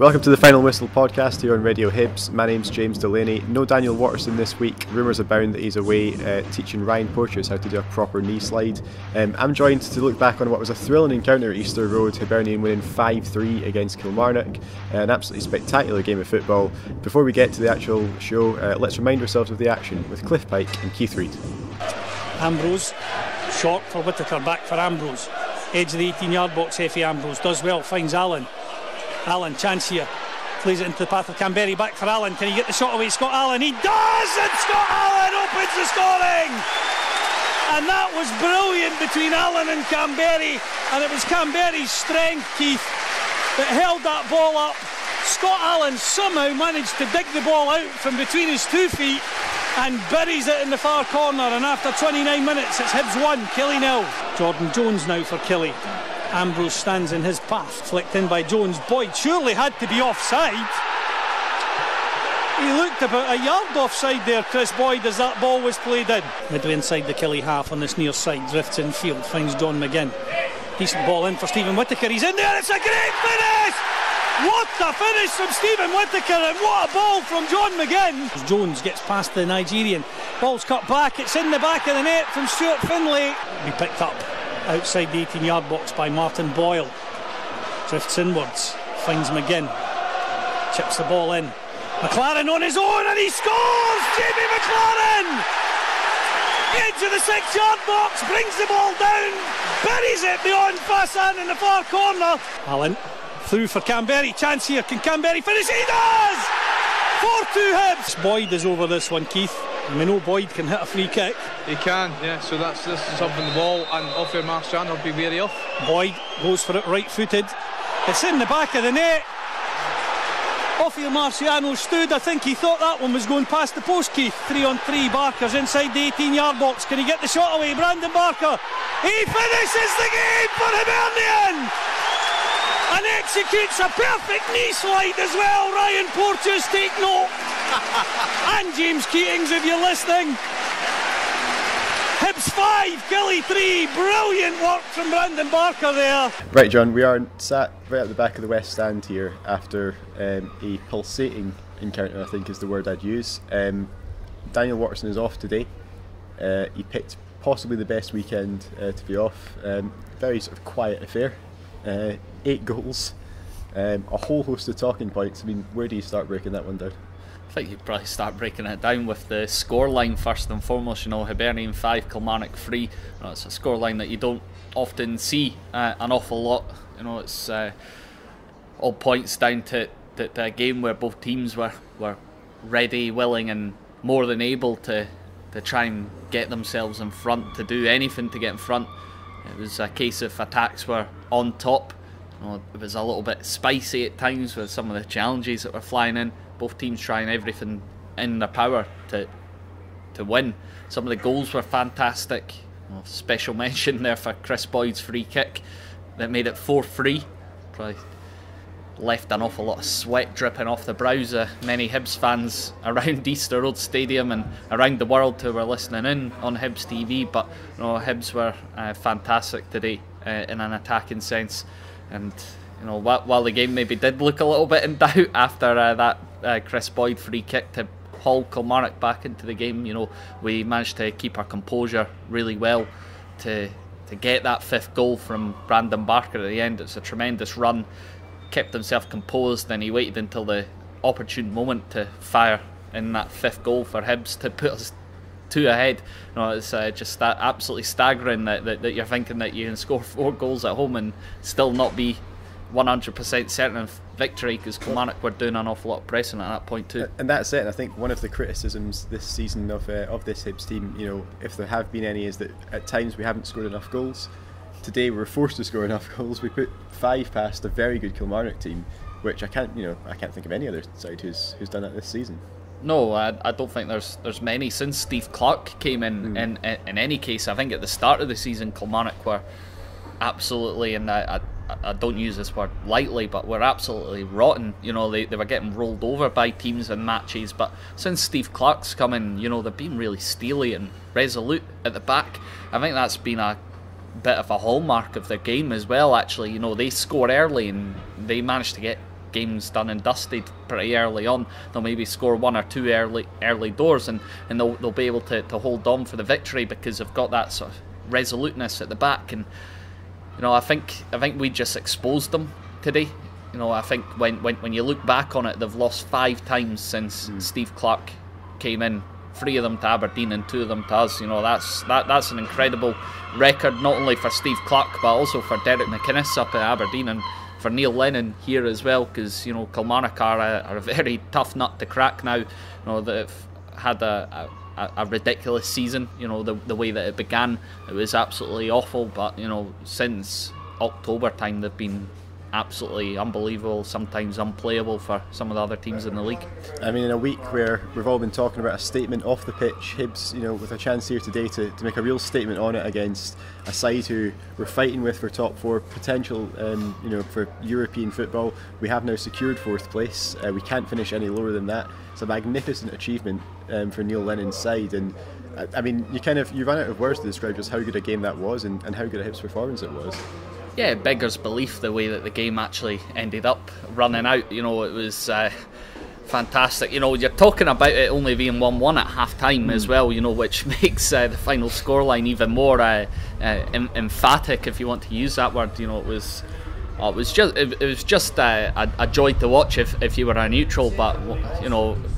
Welcome to the Final Whistle podcast here on Radio Hibs. My name's James Delaney. No Daniel Watterson this week. Rumours abound that he's away teaching Ryan Porteous how to do a proper knee slide. I'm joined to look back on what was a thrilling encounter at Easter Road, Hibernian winning 5-3 against Kilmarnock. An absolutely spectacular game of football. Before we get to the actual show, let's remind ourselves of the action with Cliff Pike and Keith Reid. Ambrose, short for Whittaker, back for Ambrose. Edge of the 18-yard box, Effie Ambrose does well, finds Allen. Allen, chance here, plays it into the path of Canberry, back for Allen. Can he get the shot away? Scott Allen, he does, and Scott Allen opens the scoring, and that was brilliant between Allen and Canberry, and it was Canberry's strength, Keith, that held that ball up. Scott Allen somehow managed to dig the ball out from between his 2 feet and buries it in the far corner, and after 29 minutes it's Hibs 1, Killy 0. Jordan Jones now for Killy. Ambrose stands in his path, flicked in by Jones. Boyd surely had to be offside. He looked about a yard offside there, Chris Boyd, as that ball was played in. Midway inside the Killy half on this near side, drifts in field, finds John McGinn. Decent ball in for Stephen Whittaker, he's in there, it's a great finish! What a finish from Stephen Whittaker, and what a ball from John McGinn! Jones gets past the Nigerian, ball's cut back, it's in the back of the net from Stuart Finlay. Be picked up outside the 18-yard box by Martin Boyle. Drifts inwards, finds McGinn, chips the ball in. MacLaren on his own, and he scores! Jamie MacLaren! Edge of the 6-yard box, brings the ball down, buries it beyond Fassan in the far corner. Allen through for Canberry, chance here, can Canberry finish? He does! 4-2 Hibs. Boyd is over this one, Keith, and we know Boyd can hit a free kick. He can, yeah, so this is something the ball, and Ophir Marchand will be wary of. Boyd goes for it right-footed, it's in the back of the net. Ophir Marciano stood, I think he thought that one was going past the post, Keith. 3-on-3, Barker's inside the 18-yard box, can he get the shot away? Brandon Barker, he finishes the game for Hibernian and executes a perfect knee slide as well. Ryan Porteous, take note. And James Keatings, if you're listening. Hibs 5, Killy 3. Brilliant work from Brandon Barker there. Right, John, we are sat right at the back of the West Stand here after a pulsating encounter, I think is the word I'd use. Daniel Watterson is off today. He picked possibly the best weekend to be off. Very sort of quiet affair. 8 goals, a whole host of talking points. I mean, where do you start breaking that one down? I think you'd probably start breaking it down with the scoreline first and foremost. You know, Hibernian 5, Kilmarnock 3. You know, it's a scoreline that you don't often see an awful lot. You know, it's all points down to a game where both teams were ready, willing, and more than able to try and get themselves in front, to do anything to get in front. It was a case of attacks were on top. You know, it was a little bit spicy at times with some of the challenges that were flying in. Both teams trying everything in their power to win. Some of the goals were fantastic. You know, special mention there for Chris Boyd's free kick that made it 4-3. Probably left an awful lot of sweat dripping off the brows of many Hibs fans around Easter Road Stadium and around the world who were listening in on Hibs TV. But you know, Hibs were fantastic today in an attacking sense. And you know, while the game maybe did look a little bit in doubt after that Chris Boyd free kick to haul Kilmarnock back into the game, you know, we managed to keep our composure really well to get that 5th goal from Brandon Barker at the end. It's a tremendous run, kept himself composed, then he waited until the opportune moment to fire in that 5th goal for Hibs to put us 2 ahead. You know, it's just that absolutely staggering that you're thinking that you can score 4 goals at home and still not be 100% certain of victory, because Kilmarnock were doing an awful lot of pressing at that point too. And that's it. I think one of the criticisms this season of this Hibs team, you know, if there have been any, is that at times we haven't scored enough goals. Today we were forced to score enough goals. We put 5 past a very good Kilmarnock team, which I can't think of any other side who's done that this season. No, I don't think there's many since Steve Clarke came in. In any case, I think at the start of the season, Kilmarnock were absolutely, and I don't use this word lightly, but were absolutely rotten. You know, they were getting rolled over by teams in matches. But since Steve Clarke's come in, you know, they've been really steely and resolute at the back. I think that's been a bit of a hallmark of their game as well. Actually, you know, they score early and they manage to get game's done and dusted pretty early on. They'll maybe score 1 or 2 early doors, and they'll be able to hold on for the victory because they've got that sort of resoluteness at the back. And I think we just exposed them today. I think when you look back on it, they've lost 5 times since Steve Clarke came in. 3 of them to Aberdeen and 2 of them to us. That's an incredible record, not only for Steve Clarke but also for Derek McInnes up at Aberdeen, and for Neil Lennon here as well, because Kilmarnock are a very tough nut to crack now. They've had a ridiculous season. The way that it began, it was absolutely awful, but since October time they've been absolutely unbelievable, sometimes unplayable for some of the other teams in the league. I mean, in a week where we've all been talking about a statement off the pitch, Hibs, with a chance here today to make a real statement on it against a side who we're fighting with for top 4 potential, for European football. We have now secured 4th place. We can't finish any lower than that. It's a magnificent achievement for Neil Lennon's side, and I mean, you ran out of words to describe just how good a game that was and how good a Hibs performance it was. Yeah, it beggars belief the way that the game actually ended up running out. It was fantastic. You're talking about it only being 1-1 at half time as well, which makes the final scoreline even more emphatic, if you want to use that word. It was just a joy to watch if you were a neutral. But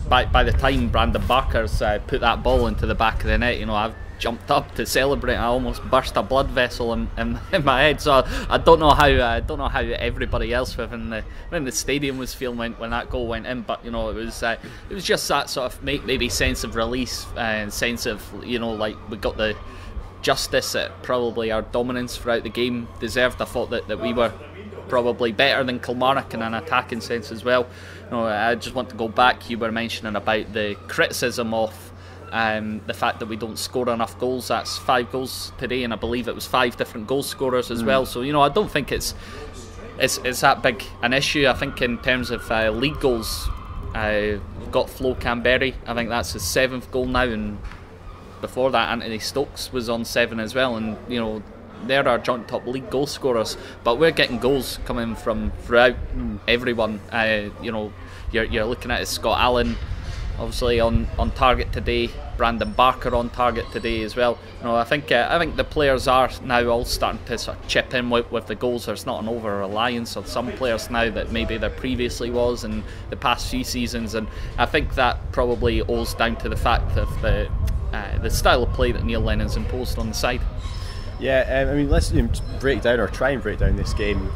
by the time Brandon Barker's put that ball into the back of the net, I've jumped up to celebrate. I almost burst a blood vessel in my head. So I don't know how everybody else within the stadium was feeling when that goal went in. But it was just that sort of maybe sense of release and sense of like we got the justice that probably our dominance throughout the game deserved. I thought that we were probably better than Kilmarnock in an attacking sense as well. I just want to go back. You were mentioning about the criticism of the fact that we don't score enough goals. That's 5 goals today, and I believe it was 5 different goal scorers as well. So I don't think it's that big an issue. I think in terms of league goals, we've got Flo Canberry. I think that's his 7th goal now, and before that Anthony Stokes was on 7 as well. And they're our joint top league goal scorers, but we're getting goals coming from throughout everyone. You're looking at Scott Allen, obviously on target today. Brandon Barker on target today as well. I think the players are now all starting to sort of chip in with the goals. There's not an over reliance on some players now that maybe there previously was in the past few seasons, and I think that probably owes down to the fact of the style of play that Neil Lennon's imposed on the side. Yeah, I mean, let's try and break down this game.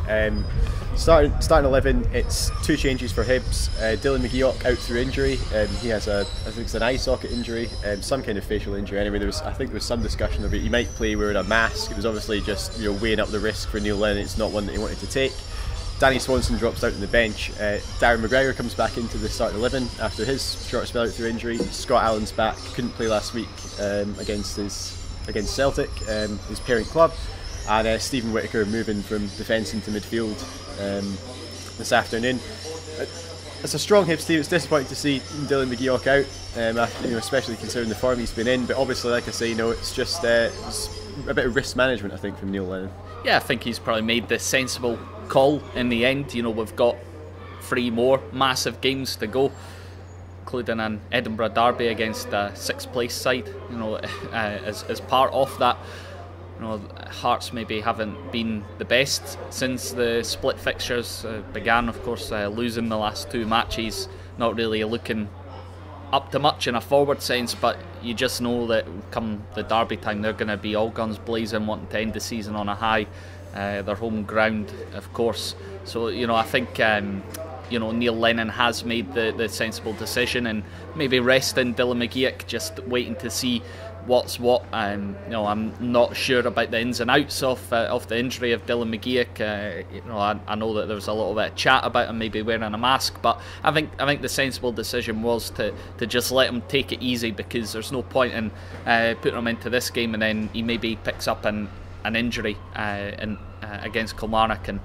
Starting 11, it's 2 changes for Hibs. Dylan McGeoch out through injury. He has I think it's an eye socket injury, some kind of facial injury. Anyway, I think there was some discussion about he might play wearing a mask. It was obviously just weighing up the risk for Neil Lennon. It's not one that he wanted to take. Danny Swanson drops out on the bench. Darren McGregor comes back into the starting 11 after his short spell out through injury. Scott Allen's back. Couldn't play last week against Celtic, his parent club, and Stephen Whittaker moving from defence into midfield this afternoon. It's a strong Hibs team. It's disappointing to see Dylan McGeoch out, especially considering the form he's been in. But obviously, like I say, it's just it's a bit of risk management, I think, from Neil Lennon. Yeah, I think he's probably made the sensible call in the end. We've got 3 more massive games to go, including an Edinburgh derby against a 6th place side. As part of that, Hearts maybe haven't been the best since the split fixtures began. Of course, losing the last 2 matches, not really looking up to much in a forward sense, but you just know that come the derby time they're going to be all guns blazing, wanting to end the season on a high. Their home ground, of course. So I think Neil Lennon has made the sensible decision, and maybe resting Dylan McGeoch, just waiting to see what's what. I'm not sure about the ins and outs of the injury of Dylan McGeoch. I know that there was a little bit of chat about him maybe wearing a mask, but I think the sensible decision was to just let him take it easy, because there's no point in putting him into this game and then he maybe picks up an injury against Kilmarnock and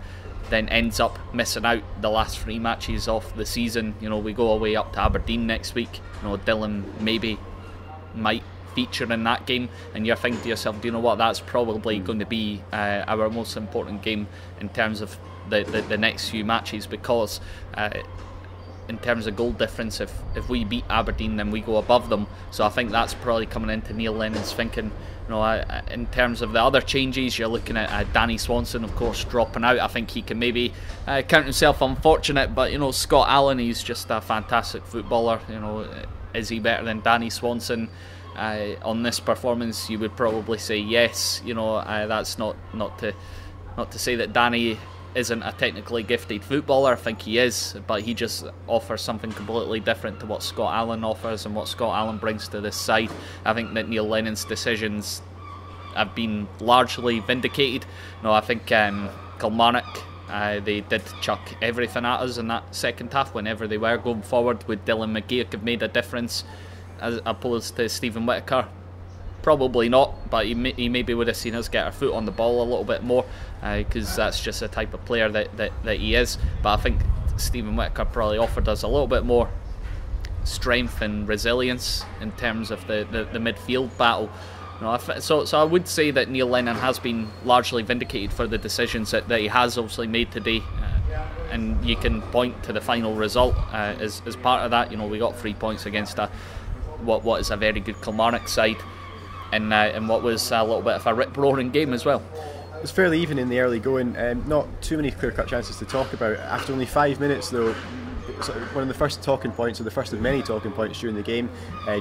then ends up missing out the last 3 matches of the season. We go away up to Aberdeen next week. Dylan might feature in that game, and you're thinking to yourself, do you know what, that's probably going to be our most important game in terms of the next few matches, because in terms of goal difference, if we beat Aberdeen, then we go above them. So I think that's probably coming into Neil Lennon's thinking. In terms of the other changes, you're looking at Danny Swanson, of course, dropping out. I think he can maybe count himself unfortunate, but Scott Allen, he's just a fantastic footballer. Is he better than Danny Swanson? On this performance, you would probably say yes. That's not to say that Danny isn't a technically gifted footballer. I think he is, but he just offers something completely different to what Scott Allen offers and what Scott Allen brings to this side. I think that Neil Lennon's decisions have been largely vindicated. I think Kilmarnock, they did chuck everything at us in that second half whenever they were going forward. Would Dylan McGeoch have made a difference as opposed to Stephen Whittaker? Probably not, but he maybe would have seen us get our foot on the ball a little bit more, because that's just the type of player that he is. But I think Stephen Whittaker probably offered us a little bit more strength and resilience in terms of the midfield battle. So I would say that Neil Lennon has been largely vindicated for the decisions that he has obviously made today. And you can point to the final result as part of that. We got 3 points against what is a very good Kilmarnock side, and what was a little bit of a rip-roaring game as well. It was fairly even in the early going, not too many clear-cut chances to talk about. After only 5 minutes though, one of the first talking points, or the first of many talking points during the game,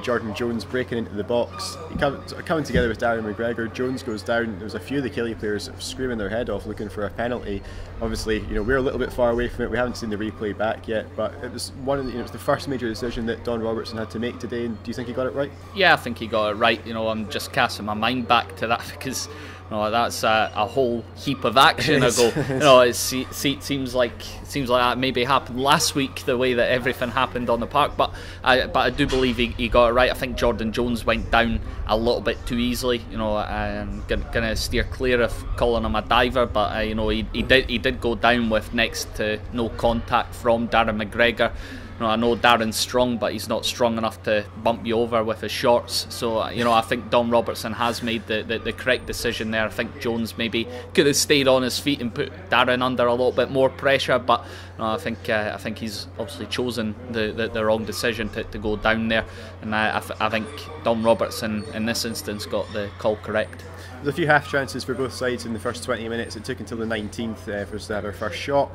Jordan Jones breaking into the box, coming together with Darren McGregor. Jones goes down. There was a few of the Killie players screaming their head off looking for a penalty. Obviously, we're a little bit far away from it. We haven't seen the replay back yet, but it was it was the first major decision that Don Robertson had to make today. And do you think he got it right? Yeah, I think he got it right. I'm just casting my mind back to that because that's a whole heap of action ago. It seems like that maybe happened last week, the way that everything happened on the park. But I do believe he got it right. I think Jordan Jones went down a little bit too easily. I'm gonna steer clear of calling him a diver, but he did go down with next to no contact from Darren McGregor. I know Darren's strong, but he's not strong enough to bump you over with his shorts. So, I think Don Robertson has made the correct decision there. I think Jones maybe could have stayed on his feet and put Darren under a little bit more pressure, but I think he's obviously chosen the wrong decision to go down there. And I think Don Robertson in this instance got the call correct. There's a few half chances for both sides in the first 20 minutes. It took until the 19th for us to have our first shot.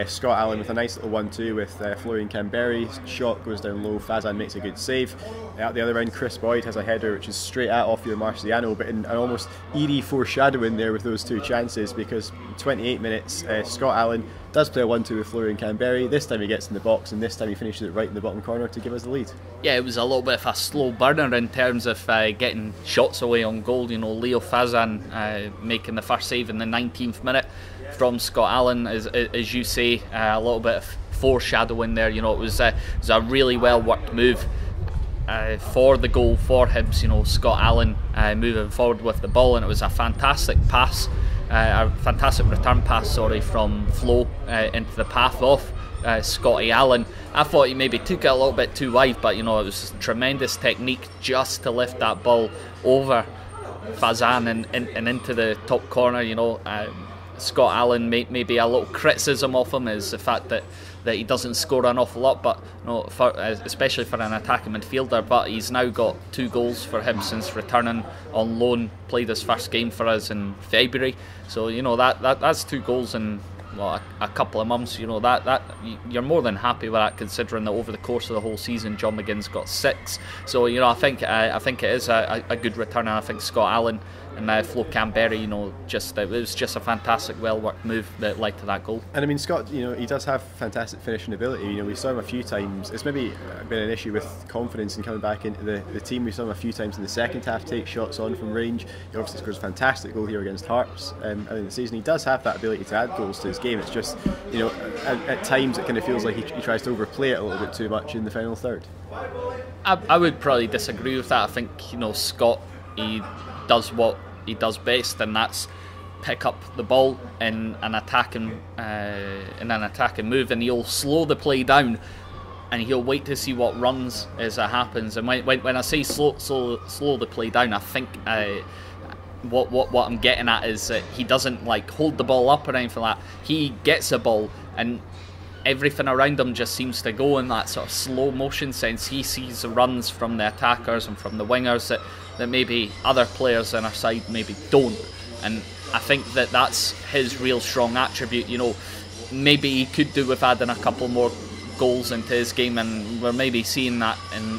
Scott Allen with a nice little 1-2 with Florian Canberry. Shot goes down low. Fazan makes a good save. At the other end, Chris Boyd has a header which is straight at Ophir Marciano, but in an almost eerie foreshadowing there with those two chances, because 28 minutes, Scott Allen does play a 1-2 with Florian Canberry. This time he gets in the box, and this time he finishes it right in the bottom corner to give us the lead. Yeah, it was a little bit of a slow burner in terms of getting shots away on goal. Leo Fazan making the first save in the 19th minute from Scott Allen, as you say, a little bit of foreshadowing there. It was a really well worked move for the goal for Hibs. Scott Allen moving forward with the ball, and it was a fantastic pass. A fantastic return pass, from Flo into the path of Scotty Allen. I thought he maybe took it a little bit too wide, but it was tremendous technique just to lift that ball over Fazan and into the top corner. Scott Allen, maybe a little criticism of him is the fact that he doesn't score an awful lot, but especially for an attacking midfielder. But he's now got 2 goals for him since returning on loan. Played his first game for us in February, so that's 2 goals in a couple of months. That you're more than happy with that, considering that over the course of the whole season John McGinn's got 6. So I think it is a good return, and I think Scott Allen and Flo Canberry, it was just a fantastic, well-worked move that led to that goal. And Scott, he does have fantastic finishing ability. We saw him a few times. It's maybe been an issue with confidence in coming back into the team. We saw him a few times in the second half take shots on from range. He obviously scores a fantastic goal here against Hearts in the season. He does have that ability to add goals to his game. It's just, at times it kind of feels like he tries to overplay it a little bit too much in the final third. I would probably disagree with that. I think, Scott, he does what he does best, and that's pick up the ball in an attacking move, and he'll slow the play down and he'll wait to see what runs as it happens. And when I say slow the play down, I think what I'm getting at is that he doesn't like hold the ball up or anything like that. He gets the ball and everything around him just seems to go in that sort of slow motion sense. He sees the runs from the attackers and from the wingers that maybe other players on our side maybe don't, and I think that's his real strong attribute. Maybe he could do with adding a couple more goals into his game, and we're maybe seeing that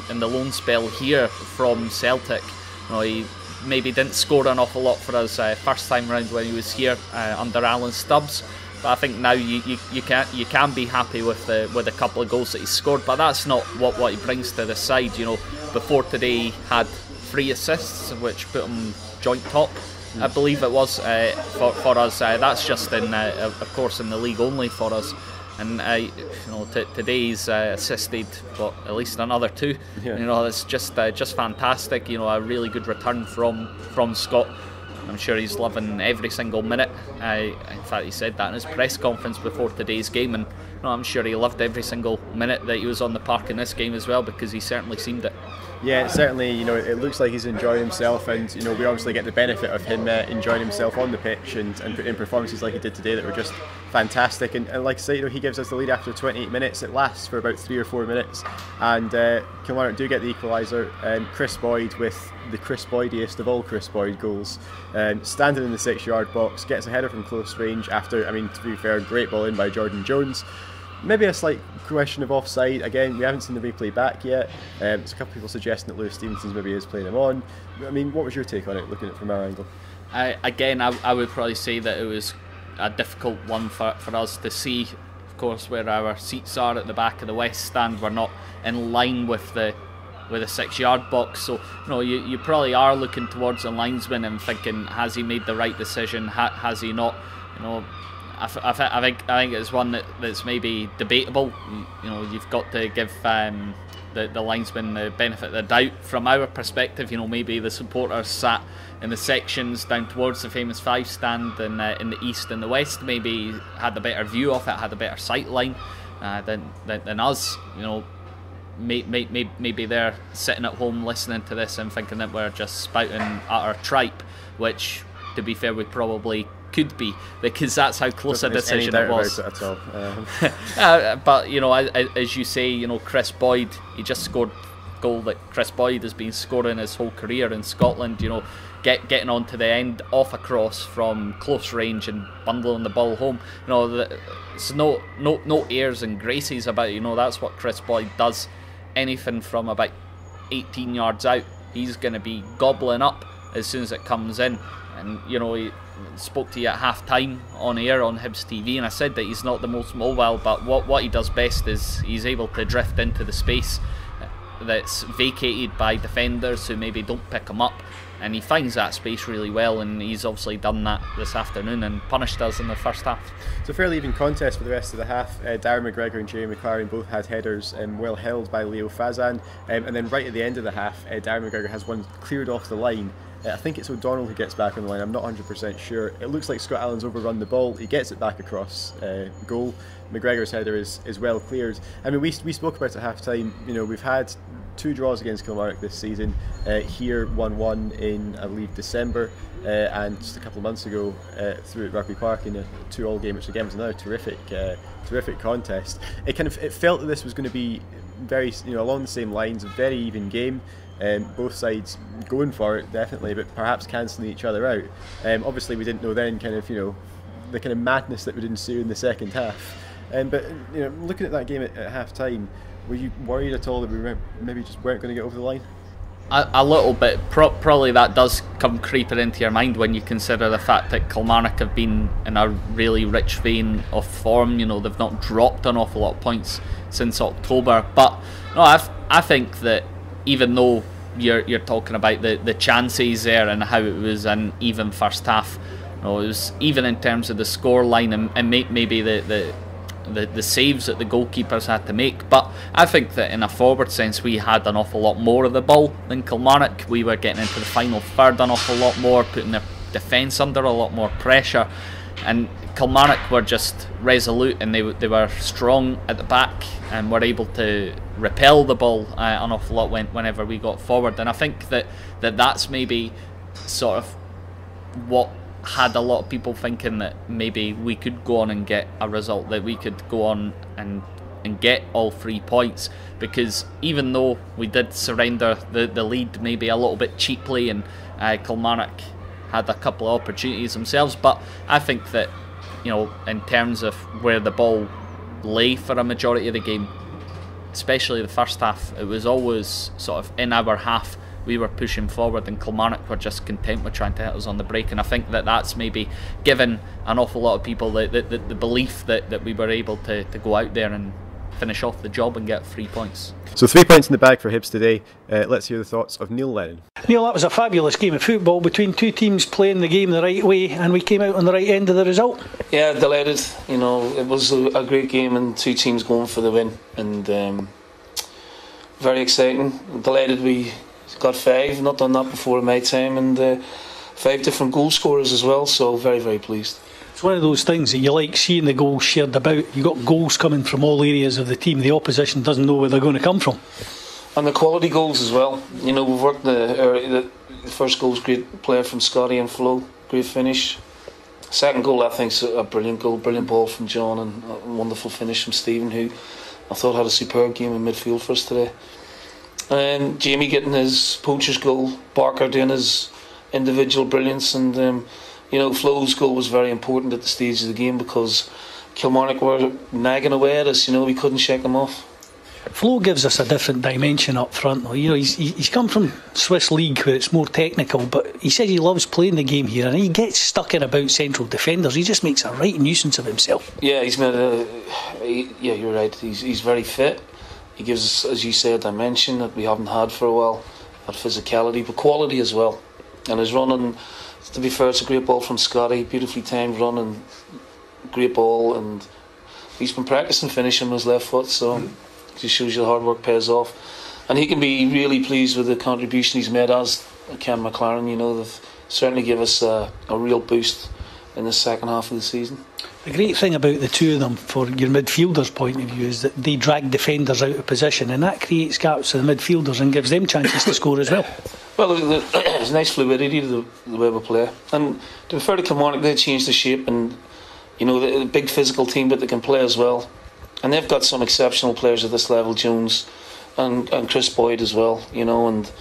in the loan spell here from Celtic. He maybe didn't score an awful lot for us first time round when he was here under Alan Stubbs, but I think now you can be happy with a couple of goals that he scored. But that's not what he brings to the side. Before today he had 3 assists, which put him joint top, I believe it was, for us. That's just of course in the league only for us. And today's assisted at least another 2. Yeah. It's just fantastic. A really good return from Scott. I'm sure he's loving every single minute. In fact, he said that in his press conference before today's game, and I'm sure he loved every single minute that he was on the park in this game as well, because he certainly seemed it. Yeah, certainly, it looks like he's enjoying himself, and we obviously get the benefit of him enjoying himself on the pitch and putting in performances like he did today that were just fantastic. And like I say, he gives us the lead after 28 minutes. It lasts for about 3 or 4 minutes, and Kilmarnock do get the equaliser. Chris Boyd, with the Chris Boydiest of all Chris Boyd goals, standing in the 6-yard box, gets a header from close range after, to be fair, great ball in by Jordan Jones. Maybe a slight question of offside. Again, we haven't seen the replay back yet. There's a couple of people suggesting that Lewis Stevenson's maybe is playing him on. What was your take on it, looking at it from our angle? I would probably say that it was a difficult one for us to see. Of course, where our seats are at the back of the West Stand, we're not in line with the 6-yard box. So you probably are looking towards the linesman and thinking, has he made the right decision? Has he not? I think it's one that's maybe debatable. You've got to give the linesman the benefit of the doubt. From our perspective, maybe the supporters sat in the sections down towards the famous 5 stand in the east and the west maybe had a better view of it, had a better sight line than us. Maybe they're sitting at home listening to this and thinking that we're just spouting utter tripe, which, to be fair, we probably could be, because that's how close a decision it was. At all. But as you say, Chris Boyd, he just scored a goal that Chris Boyd has been scoring his whole career in Scotland. Getting on to the end off a cross from close range and bundling the ball home. It's no airs and graces about it. That's what Chris Boyd does. Anything from about 18 yards out, he's going to be gobbling up as soon as it comes in. And he spoke to you at half time on air on Hibs TV, and I said that he's not the most mobile, but what he does best is he's able to drift into the space that's vacated by defenders who maybe don't pick him up, and he finds that space really well, and he's obviously done that this afternoon and punished us in the first half. It's a fairly even contest for the rest of the half. Darren McGregor and Jamie MacLaren both had headers well held by Leo Fazan, and then right at the end of the half, Darren McGregor has one cleared off the line. I think it's O'Donnell who gets back on the line. I'm not 100% sure. It looks like Scott Allen's overrun the ball. He gets it back across goal. McGregor's header is well cleared. We spoke about it at half time. We've had 2 draws against Kilmarnock this season. Here 1-1 in, I believe, December, and just a couple of months ago through at Rugby Park in a 2-2 game, which again was another terrific contest. It felt that this was going to be very along the same lines, a very even game. Both sides going for it definitely, but perhaps cancelling each other out. Obviously, we didn't know then the kind of madness that would ensue in the second half. But looking at that game at half time, were you worried at all that we maybe just weren't going to get over the line? A little bit. Probably that does come creeping into your mind when you consider the fact that Kilmarnock have been in a really rich vein of form. They've not dropped an awful lot of points since October. But no, I think that even though you're talking about the chances there and how it was an even first half, it was even in terms of the score line and maybe the saves that the goalkeepers had to make. But I think that in a forward sense we had an awful lot more of the ball than Kilmarnock. We were getting into the final third an awful lot more, putting their defence under a lot more pressure, and Kilmarnock were just resolute, and they were strong at the back and were able to repel the ball an awful lot whenever we got forward. And I think that's maybe sort of what had a lot of people thinking that maybe we could go on and get a result, that we could go on and get all 3 points, because even though we did surrender the lead maybe a little bit cheaply, and Kilmarnock had a couple of opportunities themselves, but I think that, you know, in terms of where the ball lay for a majority of the game, especially the first half, it was always sort of in our half. We were pushing forward, and Kilmarnock were just content with trying to hit us on the break, and I think that that's maybe given an awful lot of people the belief that we were able to go out there and finish off the job and get 3 points. So 3 points in the bag for Hibs today. Let's hear the thoughts of Neil Lennon. Neil, that was a fabulous game of football between two teams playing the game the right way, and we came out on the right end of the result. Yeah, delighted. You know, it was a great game and two teams going for the win, and very exciting. Delighted we got 5, not done that before in my time, and 5 different goal scorers as well, so very, very pleased. It's one of those things that you like seeing the goals shared about. You've got goals coming from all areas of the team. The opposition doesn't know where they're going to come from. And the quality goals as well. You know, we've worked the first goal's great player from Scotty and Flo, great finish. Second goal, I think, is a brilliant goal, brilliant ball from John, and a wonderful finish from Stephen, who I thought had a superb game in midfield for us today. And Jamie getting his poacher's goal, Barker doing his individual brilliance, and you know, Flo's goal was very important at the stage of the game because Kilmarnock were nagging away at us. You know, we couldn't shake them off. Flo gives us a different dimension up front, though. You know, he's come from Swiss League where it's more technical, but he says he loves playing the game here, and he gets stuck in about central defenders. He just makes a right nuisance of himself. Yeah, he's made yeah, you're right. He's very fit. He gives us, as you say, a dimension that we haven't had for a while, that physicality, but quality as well. And his running, to be fair, it's a great ball from Scotty, beautifully timed run, and great ball, and he's been practicing finishing with his left foot, so it just shows you the hard work pays off. And he can be really pleased with the contribution he's made, as Ken MacLaren. You know, they've certainly give us a real boost in the second half of the season. The great thing about the two of them, for your midfielders' point of view, is that they drag defenders out of position, and that creates gaps for the midfielders and gives them chances to score as well. Well, there's nice fluidity to the way we play. And to be fair to Kilmarnock, they changed the shape, and you know, the big physical team, but they can play as well. And they've got some exceptional players at this level, Jones and Chris Boyd as well, you know, and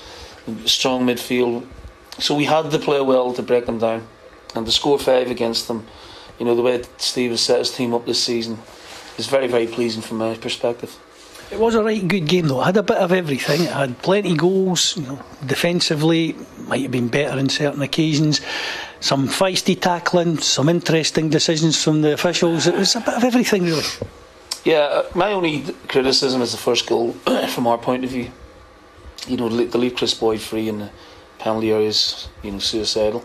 strong midfield. So we had to play well to break them down, and to score 5 against them, you know, the way Steve has set his team up this season is very, very pleasing from my perspective. It was a right good game though. It had a bit of everything. It had plenty of goals, you know, defensively might have been better on certain occasions, some feisty tackling, some interesting decisions from the officials. It was a bit of everything really. Yeah, my only criticism is the first goal from our point of view. You know, to leave Chris Boyd free in the penalty area is, you know, suicidal.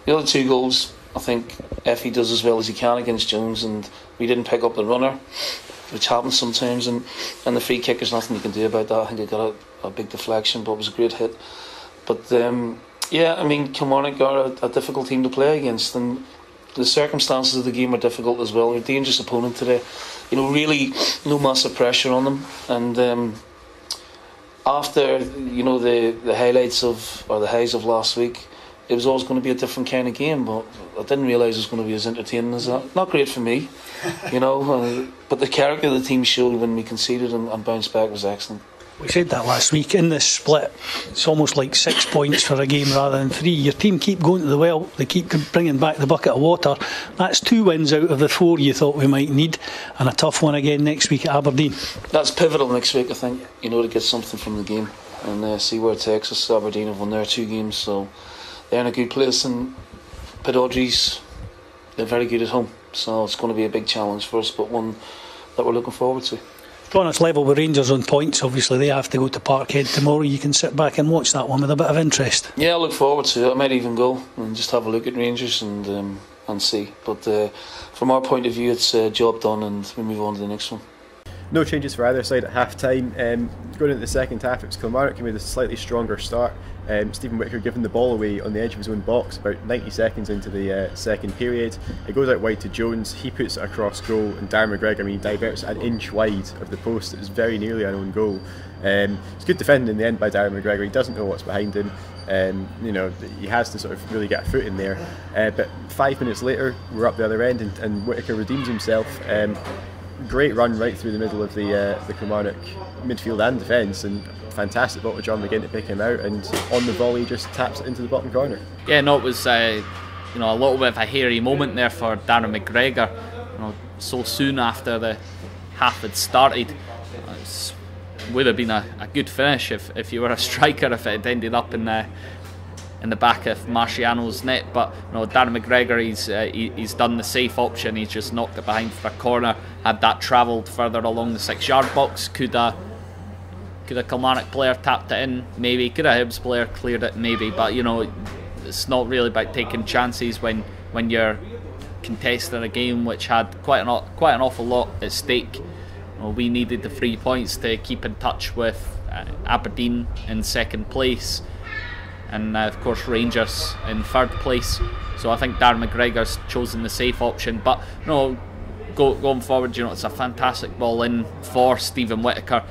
The other 2 goals, I think Effie does as well as he can against Jones, and we didn't pick up the runner, which happens sometimes, and the free kick, there's nothing you can do about that. I think it got a big deflection, but it was a great hit. But yeah, I mean, Kilmarnock are a difficult team to play against, and the circumstances of the game are difficult as well. They're a dangerous opponent today. You know, really no massive pressure on them, and after, you know, the highlights of, or the highs of last week, it was always going to be a different kind of game, but I didn't realise it was going to be as entertaining as that. Not great for me, you know, but the character the team showed when we conceded and bounced back was excellent. We said that last week. In this split, it's almost like 6 points for a game rather than 3. Your team keep going to the well, they keep bringing back the bucket of water. That's 2 wins out of the 4 you thought we might need, and a tough one again next week at Aberdeen. That's pivotal next week, I think, you know, to get something from the game and see where it takes us. Aberdeen have won their 2 games, so they're in a good place, and Pitt they're very good at home, so it's going to be a big challenge for us, but one that we're looking forward to. John, it's level with Rangers on points. Obviously they have to go to Parkhead tomorrow. You can sit back and watch that one with a bit of interest. Yeah, I look forward to it. I might even go and just have a look at Rangers and see, but from our point of view, it's a job done, and we move on to the next one. No changes for either side at half time. Going into the second half, it was Kilmarnock who made a slightly stronger start. Stephen Whittaker giving the ball away on the edge of his own box about 90 seconds into the second period. It goes out wide to Jones, he puts it across goal, and Darren McGregor, he diverts an inch wide of the post. It was very nearly an own goal. It's good defending in the end by Darren McGregor. He doesn't know what's behind him. He has to sort of really get a foot in there. But 5 minutes later, we're up the other end, and Whittaker redeems himself. Great run right through the middle of the Kilmarnock midfield and defence, and fantastic ball to John McGinn to pick him out, and on the volley just taps it into the bottom corner. Yeah, no, it was a little bit of a hairy moment there for Darren McGregor. So soon after the half had started, it would have been a good finish if you were a striker, if it had ended up in the back of Marciano's net. But Darren McGregor, he's done the safe option. He's just knocked it behind for a corner. Had that travelled further along the 6-yard box, could a Kilmarnock player tapped it in? Maybe. Could a Hibs player cleared it? Maybe. But it's not really about taking chances when you're contesting a game which had quite an awful lot at stake. We needed the 3 points to keep in touch with Aberdeen in second place, and of course Rangers in third place. So I think Darren McGregor's chosen the safe option. But going forward, it's a fantastic ball in for Stephen Whittaker,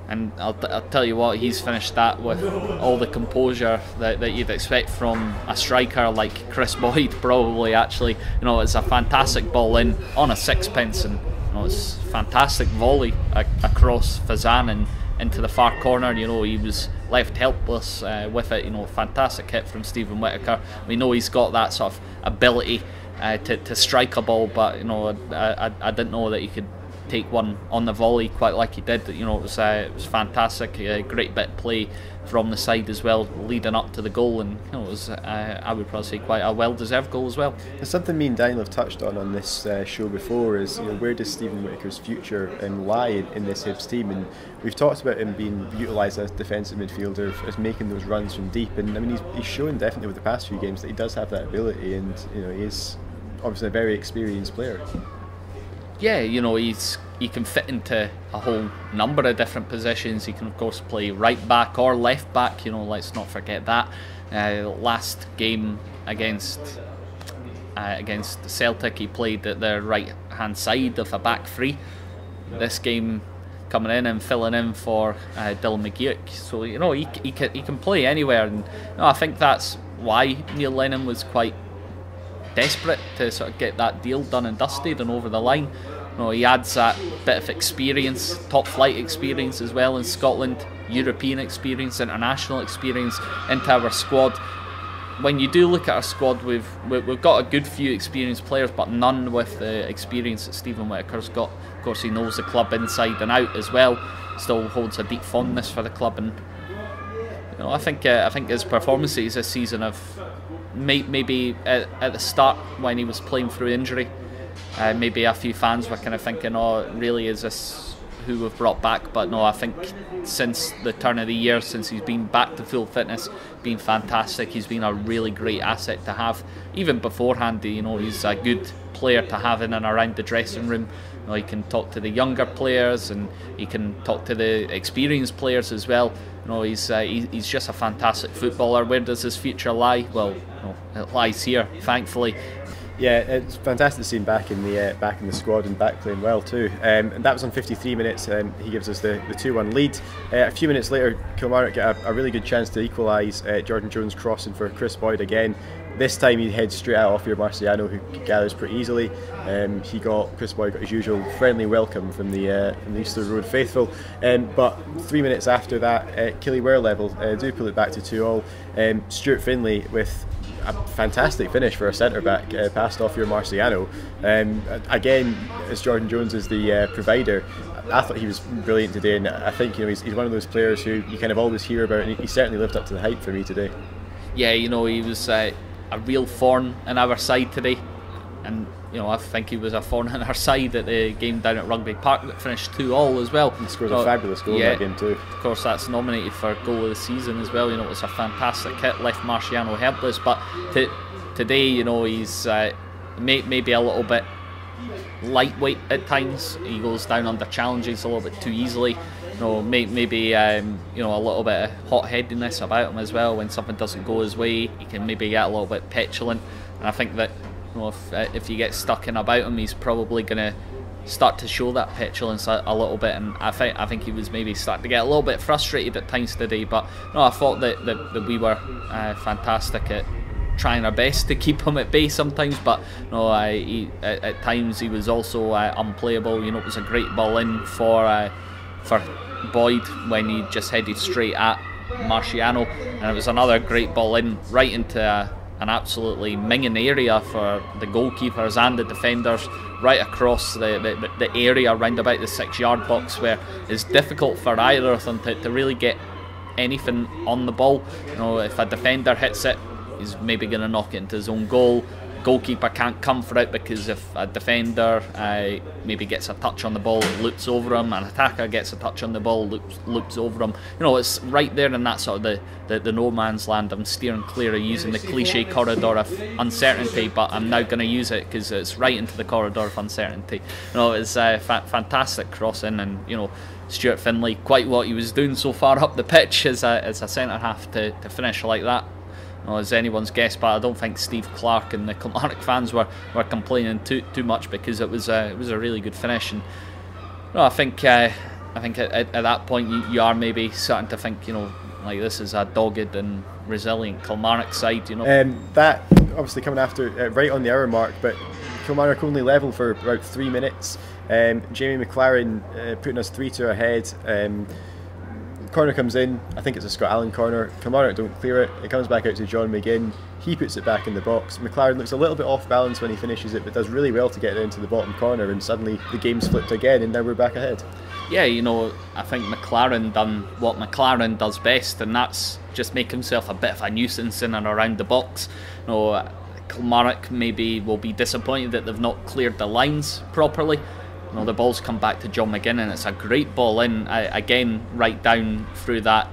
and I'll tell you what, he's finished that with all the composure that you'd expect from a striker like Chris Boyd, probably. Actually, it's a fantastic ball in on a sixpence, and it's a fantastic volley across Fazan and into the far corner. He was left helpless with it. Fantastic hit from Stephen Whittaker. We know he's got that sort of ability to strike a ball, but I didn't know that he could take one on the volley quite like he did. It was fantastic. A great bit of play from the side as well, leading up to the goal, and it was I would probably say quite a well-deserved goal as well. There's something me and Daniel have touched on this show before, is where does Stephen Whittaker's future lie in this Hibs team? And we've talked about him being utilised as defensive midfielder, as making those runs from deep, and he's shown definitely with the past few games that he does have that ability, and he is obviously a very experienced player. Yeah, he can fit into a whole number of different positions. He can of course play right back or left back. Let's not forget that. Last game against Celtic, he played at the right hand side of a back three. This game, coming in and filling in for Dylan McGeoch. So he can play anywhere, and I think that's why Neil Lennon was quite desperate to sort of get that deal done and dusted and over the line. He adds that bit of experience, top flight experience as well in Scotland, European experience, international experience into our squad. When you do look at our squad, we've got a good few experienced players, but none with the experience that Stephen Whittaker's got. Of course, he knows the club inside and out as well. Still holds a deep fondness for the club, and I think his performances this season have maybe at the start when he was playing through injury. Maybe a few fans were kind of thinking, really, is this who we've brought back? But no, I think since the turn of the year, since he's been back to full fitness, been fantastic. He's been a really great asset to have. Even beforehand, he's a good player to have in and around the dressing room. He can talk to the younger players, and he can talk to the experienced players as well. He's just a fantastic footballer. Where does his future lie? Well, it lies here, thankfully. Yeah, it's fantastic to see him back in the squad and back playing well too. And that was on 53 minutes. He gives us the 2-1 lead. A few minutes later, Kilmarnock get a really good chance to equalise. Jordan Jones crossing for Chris Boyd again. This time he heads straight out off here Marciano, who gathers pretty easily. Chris Boyd got his usual friendly welcome from the Easter Road faithful. But 3 minutes after that, Killie level do pull it back to 2-2. Stuart Finlay with a fantastic finish for a centre back, passed off here Marciano. Again, as Jordan Jones is the provider, I thought he was brilliant today, and I think he's one of those players who you kind of always hear about, and he certainly lived up to the hype for me today. Yeah, he was a real thorn in our side today, and I think he was a thorn in our side at the game down at Rugby Park that finished 2-2 as well. He scores a fabulous goal in that game too. Of course, that's nominated for goal of the season as well. It was a fantastic hit, left Marciano helpless. But today, he's maybe a little bit lightweight at times. He goes down under challenges a little bit too easily. Maybe a little bit of hot-headedness about him as well. When something doesn't go his way, he can maybe get a little bit petulant. And I think that if you get stuck in about him, he's probably going to start to show that petulance a little bit. And I think he was maybe starting to get a little bit frustrated at times today. But no, I thought that we were fantastic at trying our best to keep him at bay sometimes, but no, at times he was also unplayable. It was a great ball in for Boyd when he just headed straight at Marciano, and it was another great ball in right into an absolutely minging area for the goalkeepers and the defenders, right across the area round about the 6-yard box, where it's difficult for either of them to really get anything on the ball. If a defender hits it, he's maybe going to knock it into his own goal. Goalkeeper can't come for it, because if a defender maybe gets a touch on the ball, loops over him, an attacker gets a touch on the ball, loops over him. It's right there in that sort of the no man's land. I'm steering clear of using the cliche corridor of uncertainty, but I'm now going to use it because it's right into the corridor of uncertainty. It's a fantastic crossing, and Stuart Findlay, quite what he was doing so far up the pitch as a centre half to finish like that. As anyone's guess, but I don't think Steve Clark and the Kilmarnock fans were complaining too much, because it was a really good finish. And I think at that point you are maybe starting to think, like, this is a dogged and resilient Kilmarnock side. That obviously coming after right on the hour mark, but Kilmarnock only level for about 3 minutes. Jamie MacLaren putting us 3-2 ahead. Corner comes in, I think it's a Scott Allen corner. Kilmarnock don't clear it. It comes back out to John McGinn. He puts it back in the box. MacLaren looks a little bit off balance when he finishes it, but does really well to get it into the bottom corner, and suddenly the game's flipped again, and now we're back ahead. Yeah, I think MacLaren done what MacLaren does best, and that's just make himself a bit of a nuisance in and around the box. Kilmarnock maybe will be disappointed that they've not cleared the lines properly. The ball's come back to John McGinn, and it's a great ball in, again, right down through that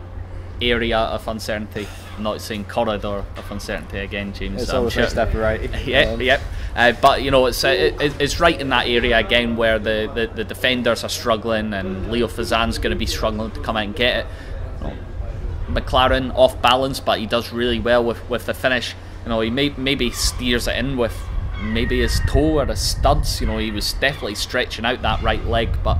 area of uncertainty. I'm not saying corridor of uncertainty again, James. It's always a step right. Yep. But it's right in that area again where the defenders are struggling, and Leo Fazan's going to be struggling to come out and get it. MacLaren off balance, but he does really well with the finish. He maybe steers it in with maybe his toe or his studs. He was definitely stretching out that right leg, but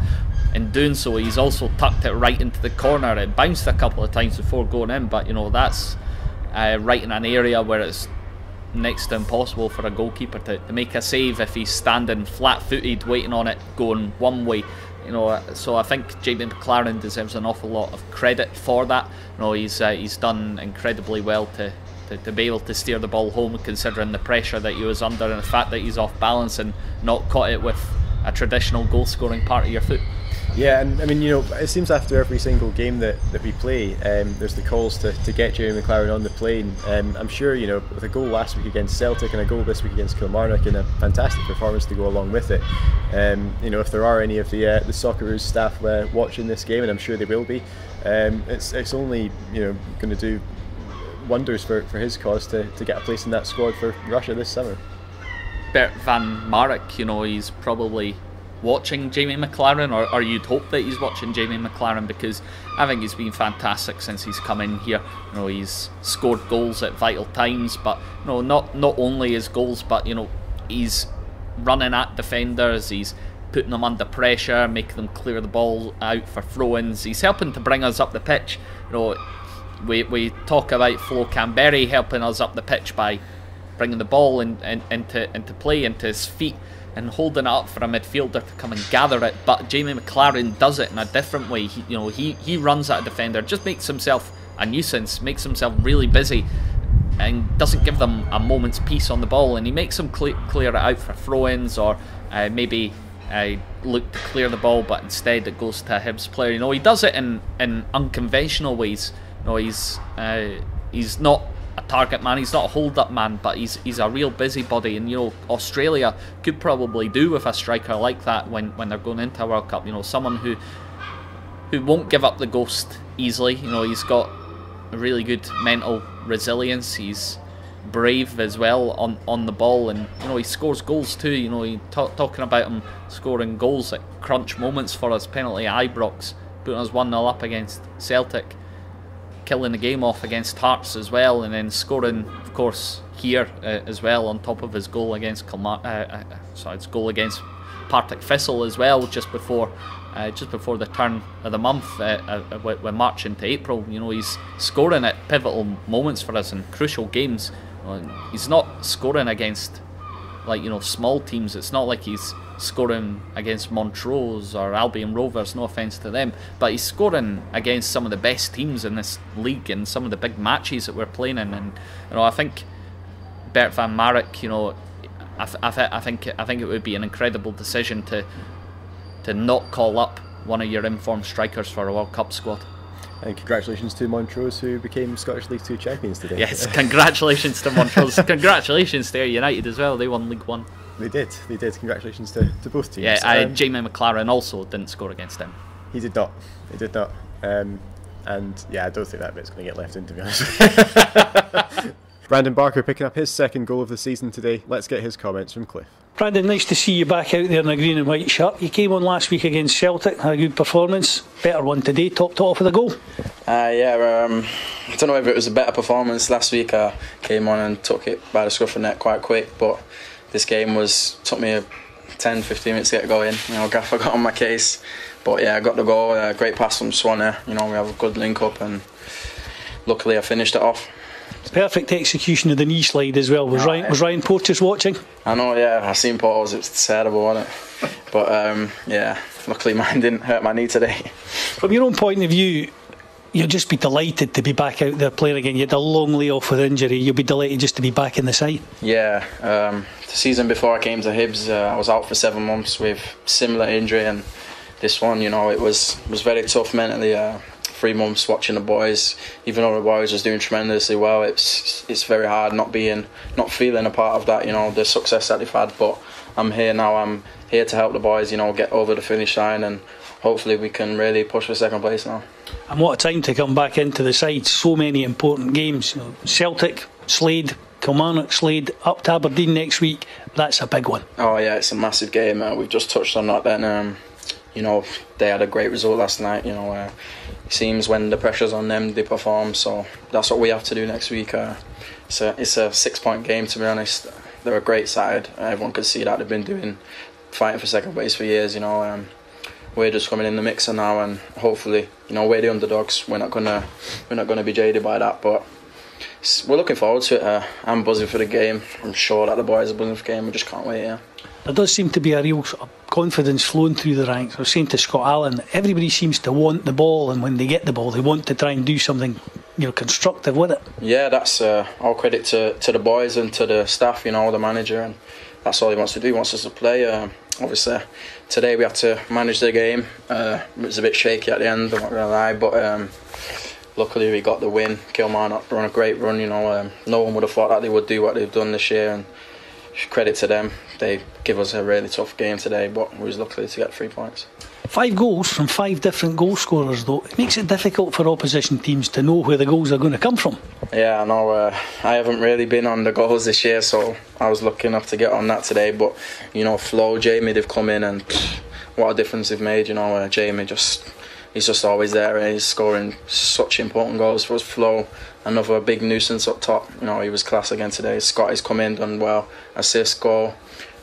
in doing so he's also tucked it right into the corner. It bounced a couple of times before going in, but that's right in an area where it's next to impossible for a goalkeeper to make a save if he's standing flat-footed waiting on it going one way. So I think Jamie MacLaren deserves an awful lot of credit for that. He's done incredibly well to be able to steer the ball home, considering the pressure that he was under and the fact that he's off balance and not caught it with a traditional goal scoring part of your foot. Yeah, and I mean, it seems after every single game that we play, there's the calls to get Jamie MacLaren on the plane. I'm sure, with a goal last week against Celtic and a goal this week against Kilmarnock, and a fantastic performance to go along with it, if there are any of the Socceroos staff watching this game, and I'm sure they will be, it's only going to do wonders for his cause to get a place in that squad for Russia this summer. Bert van Marek, he's probably watching Jamie MacLaren, or you'd hope that he's watching Jamie MacLaren, because I think he's been fantastic since he's come in here. He's scored goals at vital times, but not only his goals, but he's running at defenders, he's putting them under pressure, making them clear the ball out for throw-ins. He's helping to bring us up the pitch. We talk about Flo Canberry helping us up the pitch by bringing the ball into play, into his feet, and holding it up for a midfielder to come and gather it. But Jamie MacLaren does it in a different way. He runs at a defender, just makes himself a nuisance, makes himself really busy, and doesn't give them a moment's peace on the ball. And he makes them clear it out for throw-ins, or maybe look to clear the ball, but instead it goes to a Hibs player. He does it in unconventional ways. He's not a target man, he's not a hold-up man, but he's a real busybody. And Australia could probably do with a striker like that when they're going into a World Cup. Someone who won't give up the ghost easily. He's got a really good mental resilience. He's brave as well on the ball, and he scores goals too. He talking about him scoring goals at crunch moments for us, penalty at Ibrox, putting us 1-0 up against Celtic, killing the game off against Hearts as well, and then scoring, of course, here as well on top of his goal against his goal against Partick Thistle as well, just before the turn of the month, when March into April. He's scoring at pivotal moments for us in crucial games. He's not scoring against small teams. It's not like he's scoring against Montrose or Albion Rovers, no offence to them, but he's scoring against some of the best teams in this league and some of the big matches that we're playing in. And I think Bert van Marwijk, I think it would be an incredible decision to not call up one of your informed strikers for a World Cup squad. And congratulations to Montrose, who became Scottish League 2 champions today. Yes, congratulations to Montrose. Congratulations to United as well. They won League 1. They did. Congratulations to both teams. Yeah, Jamie MacLaren also didn't score against them. He did not. And yeah, I don't think that bit's going to get left in, to be honest. Brandon Barker picking up his second goal of the season today. Let's get his comments from Cliff. Brandon, nice to see you back out there in a green and white shirt. You came on last week against Celtic, had a good performance. Better one today, topped it off with a goal. I don't know if it was a better performance. Last week I came on and took it by the scruff of the neck quite quick, but this game took me 10-15 minutes to get going. Gaffer got on my case, but yeah, I got the goal. Great pass from Swanner. We have a good link up, and luckily I finished it off. Perfect execution of the knee slide as well. Was Ryan Porteous watching? I know, yeah. I seen Porteous. It was terrible, wasn't it? But yeah, luckily mine didn't hurt my knee today. From your own point of view, you'll just be delighted to be back out there playing again. You had a long layoff with injury. You'll be delighted just to be back in the side. Yeah. The season before I came to Hibs, I was out for 7 months with similar injury, and this one, it was very tough mentally. 3 months watching the boys, even though the boys was doing tremendously well, it's very hard not feeling a part of that, the success that they've had. But I'm here now. I'm here to help the boys, get over the finish line, and hopefully we can really push for second place now. And what a time to come back into the side. So many important games. Celtic, Slade, Kilmarnock, Slade, up to Aberdeen next week. That's a big one. Oh yeah, it's a massive game. We've just touched on that then. They had a great result last night. It seems when the pressure's on them, they perform. So that's what we have to do next week. It's a 6-point game, to be honest. They're a great side. Everyone could see that. They've been fighting for second place for years. We're just coming in the mixer now, and hopefully, we're the underdogs. We're not gonna be jaded by that, but we're looking forward to it. I'm buzzing for the game. I'm sure that the boys are buzzing for the game. We just can't wait. Yeah. There does seem to be a real confidence flowing through the ranks. I was saying to Scott Allen, everybody seems to want the ball, and when they get the ball, they want to try and do something, constructive with it. Yeah, that's all credit to the boys and to the staff, the manager, and that's all he wants to do. He wants us to play. Obviously, today we had to manage the game. It was a bit shaky at the end, I'm not going to lie, but luckily we got the win. Kilmarnock run a great run. No one would have thought that they would do what they've done this year, and credit to them. They give us a really tough game today, but we was lucky to get 3 points. 5 goals from 5 different goal scorers, though. It makes it difficult for opposition teams to know where the goals are going to come from. Yeah, I know. I haven't really been on the goals this year, so I was lucky enough to get on that today. But Flo, Jamie, they've come in, and what a difference they've made. Jamie he's just always there, and he's scoring such important goals for us. Flo, another big nuisance up top. He was class again today. Scotty's come in, done well, assist, goal.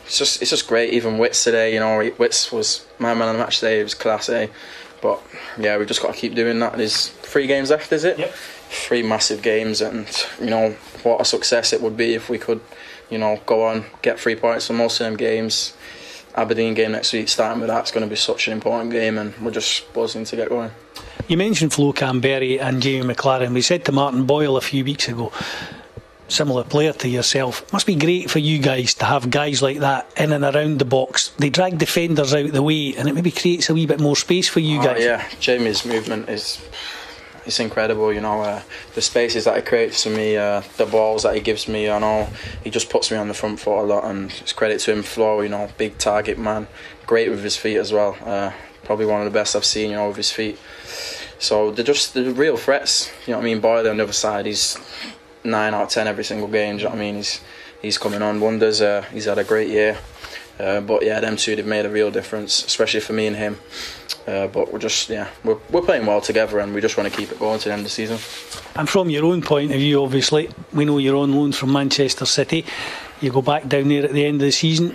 It's just great. Even Witts today, Witts was my man of the match today. He was class A. But yeah, we've just got to keep doing that. There's 3 games left, is it? Yep. 3 massive games, and what a success it would be if we could, go on, get 3 points from most of them games. Aberdeen game next week, starting with that's going to be such an important game, and we're just buzzing to get going. You mentioned Flo Canberry and Jamie MacLaren. We said to Martin Boyle a few weeks ago, similar player to yourself, it must be great for you guys to have guys like that in and around the box. They drag defenders out the way, and it maybe creates a wee bit more space for you guys. Yeah, Jamie's movement it's incredible. The spaces that he creates for me, the balls that he gives me, he just puts me on the front foot a lot, and it's credit to him. Flo, big target man, great with his feet as well. Probably one of the best I've seen, with his feet. So they're real threats. Boyle on the other side, he's 9 out of 10 every single game. Do you know what I mean? He's coming on wonders. He's had a great year. But yeah, them two, they've made a real difference, especially for me and him. But we're playing well together, and we just want to keep it going to the end of the season. And from your own point of view, obviously, we know you're on loan from Manchester City. You go back down there at the end of the season.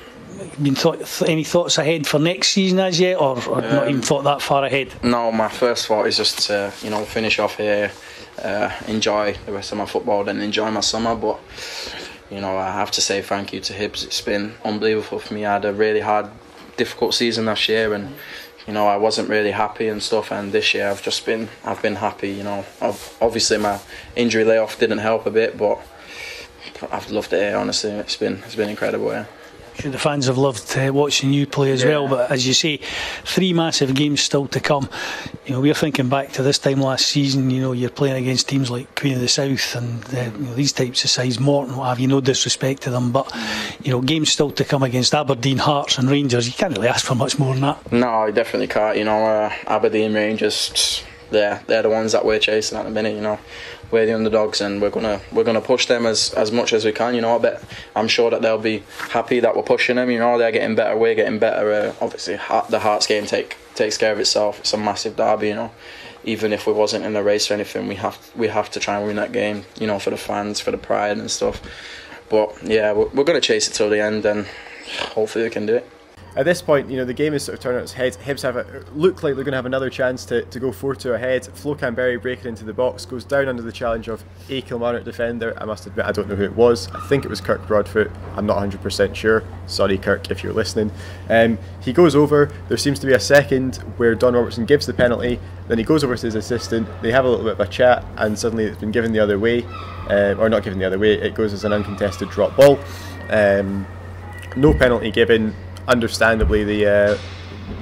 Any thoughts ahead for next season as yet, or not even thought that far ahead? No, my first thought is just to finish off here, enjoy the rest of my football, then enjoy my summer. But I have to say thank you to Hibs. It's been unbelievable for me. I had a really hard, difficult season last year, and I wasn't really happy and stuff. And this year I've been happy. Obviously my injury layoff didn't help a bit, but I've loved it here. Honestly, it's been incredible here. Sure, the fans have loved watching you play as well, but as you say, 3 massive games still to come. We're thinking back to this time last season. You're playing against teams like Queen of the South and these types of sides, Morton, what have you. No disrespect to them, but games still to come against Aberdeen, Hearts and Rangers. You can't really ask for much more than that. No, you definitely can't. Aberdeen, Rangers, they're the ones that we're chasing at the minute. We're the underdogs, and we're gonna push them as much as we can. I'm sure that they'll be happy that we're pushing them. They're getting better, we're getting better. Obviously, the Hearts game takes care of itself. It's a massive derby. Even if we wasn't in the race or anything, we have to try and win that game. For the fans, for the pride and stuff. But yeah, we're gonna chase it till the end, and hopefully we can do it. At this point, the game is sort of turning on its head. Hibs look like they're going to have another chance to go 4-2 ahead. Flo Canberry breaking into the box, goes down under the challenge of a Kilmarnock defender. I must admit, I don't know who it was. I think it was Kirk Broadfoot. I'm not 100% sure. Sorry, Kirk, if you're listening. He goes over. There seems to be a second where Don Robertson gives the penalty. Then he goes over to his assistant. They have a little bit of a chat, and suddenly it's been given the other way. Or not given the other way. It goes as an uncontested drop ball. No penalty given. Understandably, the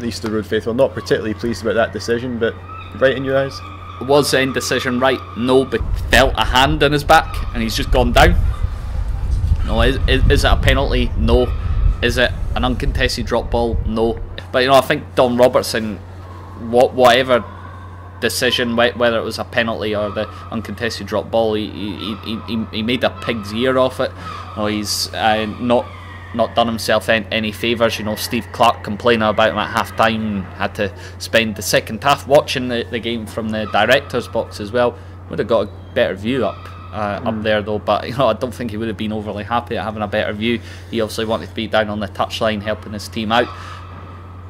Easter Road faithful not particularly pleased about that decision, but right in your eyes? Was the end decision right? No, but felt a hand in his back and he's just gone down. No, is it a penalty? No. Is it an uncontested drop ball? No. But I think Don Robertson, whatever decision, whether it was a penalty or the uncontested drop ball, he made a pig's ear off it. He's not done himself any favours. Steve Clark complaining about him at half time, had to spend the second half watching the game from the director's box as well. Would have got a better view up there though, but I don't think he would have been overly happy at having a better view. He obviously wanted to be down on the touchline helping his team out.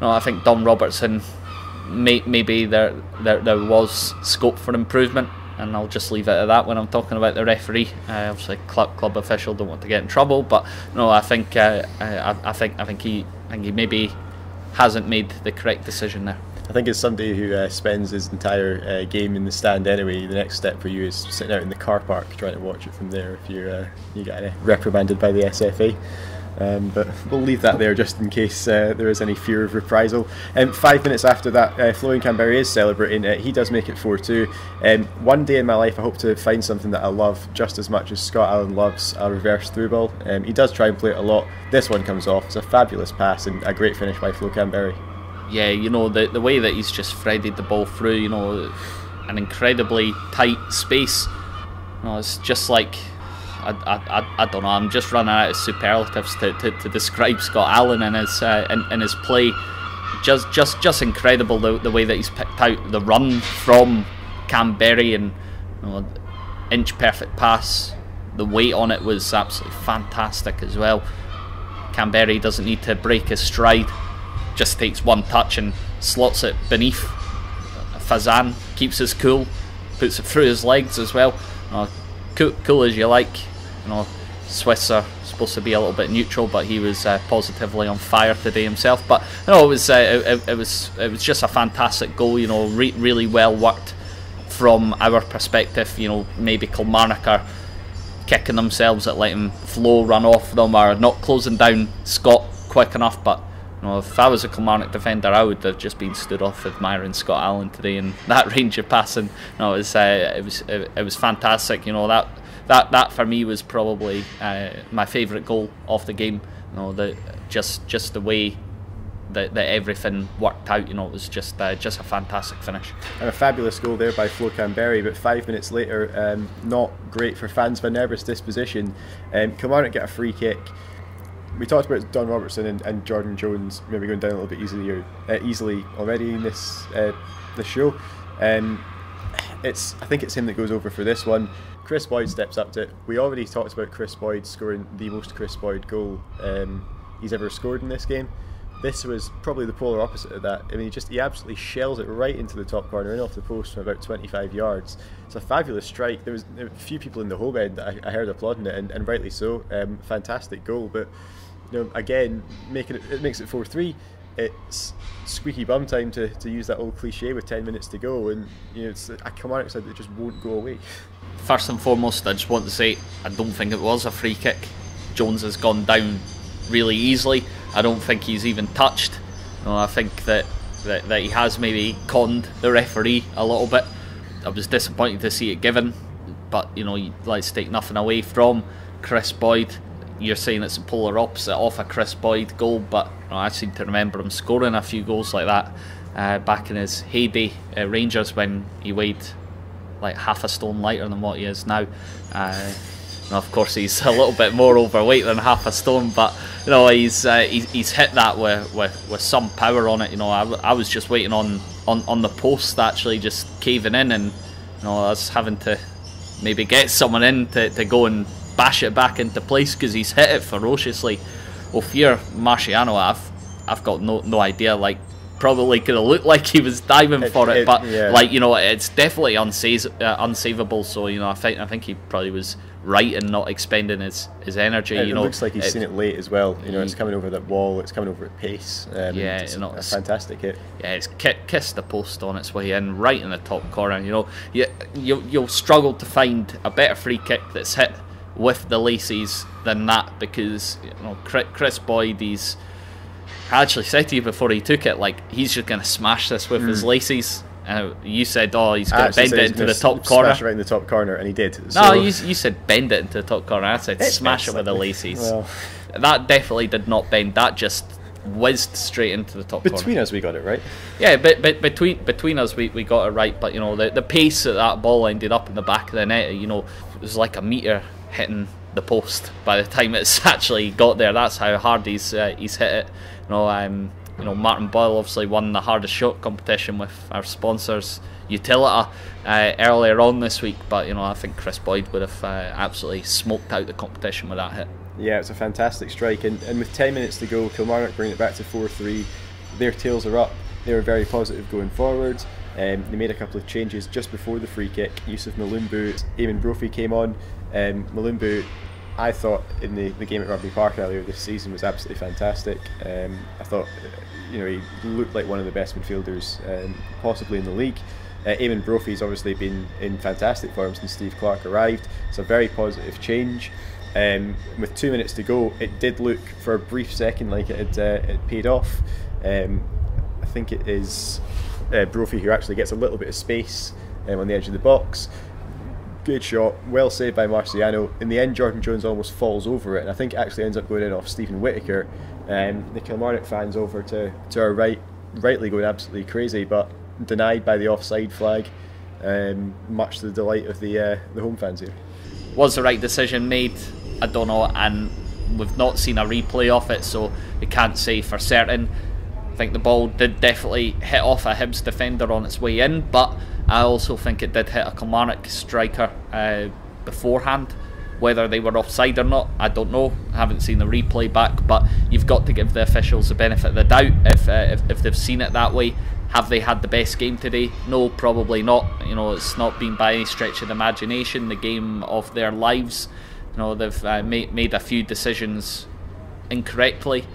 I think Don Robertson, maybe there was scope for improvement, and I'll just leave it at that when I'm talking about the referee. Obviously, club official, don't want to get in trouble, but I think he maybe hasn't made the correct decision there. I think as somebody who spends his entire game in the stand anyway, the next step for you is sitting out in the car park trying to watch it from there if you get reprimanded by the SFA. But we'll leave that there just in case there is any fear of reprisal. 5 minutes after that, Florian Canberry is celebrating. He does make it 4-2. One day in my life I hope to find something that I love just as much as Scott Allen loves a reverse through ball. He does try and play it a lot. This one comes off. It's a fabulous pass and a great finish by Flo Canberry. Yeah, the way that he's just threaded the ball through, an incredibly tight space. It's just like, I don't know. I'm just running out of superlatives to describe Scott Allen and his play. Just incredible the way that he's picked out the run from Canberry, and inch perfect pass. The weight on it was absolutely fantastic as well. Canberry doesn't need to break his stride. Just takes one touch and slots it beneath. Fazan keeps his cool, puts it through his legs as well. Cool as you like. Swiss are supposed to be a little bit neutral, but he was positively on fire today himself. But it was just a fantastic goal. Really well worked from our perspective. Maybe Kilmarnock are kicking themselves at letting Flo run off them or not closing down Scott quick enough. But if I was a Kilmarnock defender, I would have just been stood off admiring Scott Allen today, and that range of passing. It was fantastic. That for me was probably my favourite goal of the game. Just the way that everything worked out. It was just a fantastic finish. And a fabulous goal there by Flo Canberry, but 5 minutes later, not great for fans of a nervous disposition. Kilmarnock get a free kick. We talked about Don Robertson and Jordan Jones maybe going down a little bit easily already in this show. I think it's him that goes over for this one. Chris Boyd steps up to it. We already talked about Chris Boyd scoring the most Chris Boyd goal he's ever scored in this game. This was probably the polar opposite of that. I mean, he absolutely shells it right into the top corner and off the post from about 25 yards. It's a fabulous strike. There were a few people in the home end that I heard applauding it, and rightly so. Fantastic goal, but again, it makes it 4-3. It's squeaky bum time, to use that old cliche, with 10 minutes to go, and it's a Kilmarnock side that just won't go away. First and foremost, I just want to say I don't think it was a free kick. Jones has gone down really easily. I don't think he's even touched. I think that he has maybe conned the referee a little bit. I was disappointed to see it given, but let's take nothing away from Chris Boyd. You're saying it's a polar opposite of a Chris Boyd goal, but I seem to remember him scoring a few goals like that back in his heyday at Rangers, when he weighed like half a stone lighter than what he is now. Of course, he's a little bit more overweight than half a stone, but he's hit that with some power on it. I was just waiting on the post actually just caving in, and I was having to maybe get someone in to go and bash it back into place, because he's hit it ferociously. Ophir Marciano, I've got no idea. Like, probably could have looked like he was diving for it, but yeah. It's definitely unsavable. So I think he probably was right in not expending his energy. It looks like he's seen it late as well. It's coming over that wall. It's coming over at pace. It's a fantastic hit. Yeah, it's kissed the post on its way in, right in the top corner. You'll struggle to find a better free kick that's hit with the laces than that, because Chris Boyd, I actually said to you before he took it, like, he's just going to smash this with his laces. You said, he's going to bend it into the top corner. Smash it right in the top corner, and he did. No, you said bend it into the top corner. I said smash it with the laces. Well, that definitely did not bend. That just whizzed straight into the top corner. Between us, we got it right. Yeah, but between us, we got it right. But the pace that ball ended up in the back of the net, it was like a metre hitting the post by the time it's actually got there. That's how hard he's hit it. Martin Boyle obviously won the hardest shot competition with our sponsors Utilita earlier on this week, but I think Chris Boyd would have absolutely smoked out the competition with that hit. Yeah, it's a fantastic strike, and with 10 minutes to go, Kilmarnock bring it back to 4-3. Their tails are up. They were very positive going forward. They made a couple of changes just before the free kick. Yusuf Malumbu, Eamon Brophy came on. Malumbu, I thought in the game at Rugby Park earlier this season, was absolutely fantastic. I thought he looked like one of the best midfielders possibly in the league. Eamon Brophy's obviously been in fantastic form since Steve Clarke arrived. It's a very positive change. With 2 minutes to go, it did look for a brief second like it had paid off. I think it is Brophy who actually gets a little bit of space on the edge of the box. Good shot, well saved by Marciano. In the end, Jordan Jones almost falls over it, and I think it actually ends up going in off Stephen Whittaker. The Kilmarnock fans over to our right, rightly going absolutely crazy, but denied by the offside flag, much to the delight of the home fans here. Was the right decision made? I don't know, and we've not seen a replay of it, so we can't say for certain. I think the ball did definitely hit off a Hibs defender on its way in, but I also think it did hit a Kilmarnock striker beforehand. Whether they were offside or not, I don't know. I haven't seen the replay back, but you've got to give the officials the benefit of the doubt if they've seen it that way. Have they had the best game today? No, probably not. It's not been by any stretch of the imagination the game of their lives. They've made a few decisions incorrectly.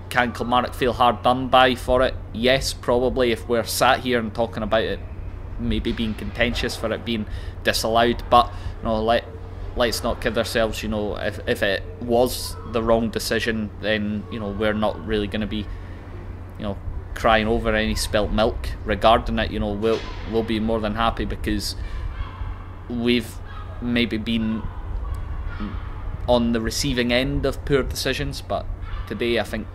Can Kilmarnock feel hard done by for it? Yes, probably, if we're sat here and talking about it maybe being contentious for it being disallowed, but let's not kid ourselves. If it was the wrong decision, then we're not really going to be crying over any spilt milk regarding it. We'll be more than happy, because we've maybe been on the receiving end of poor decisions, but today I think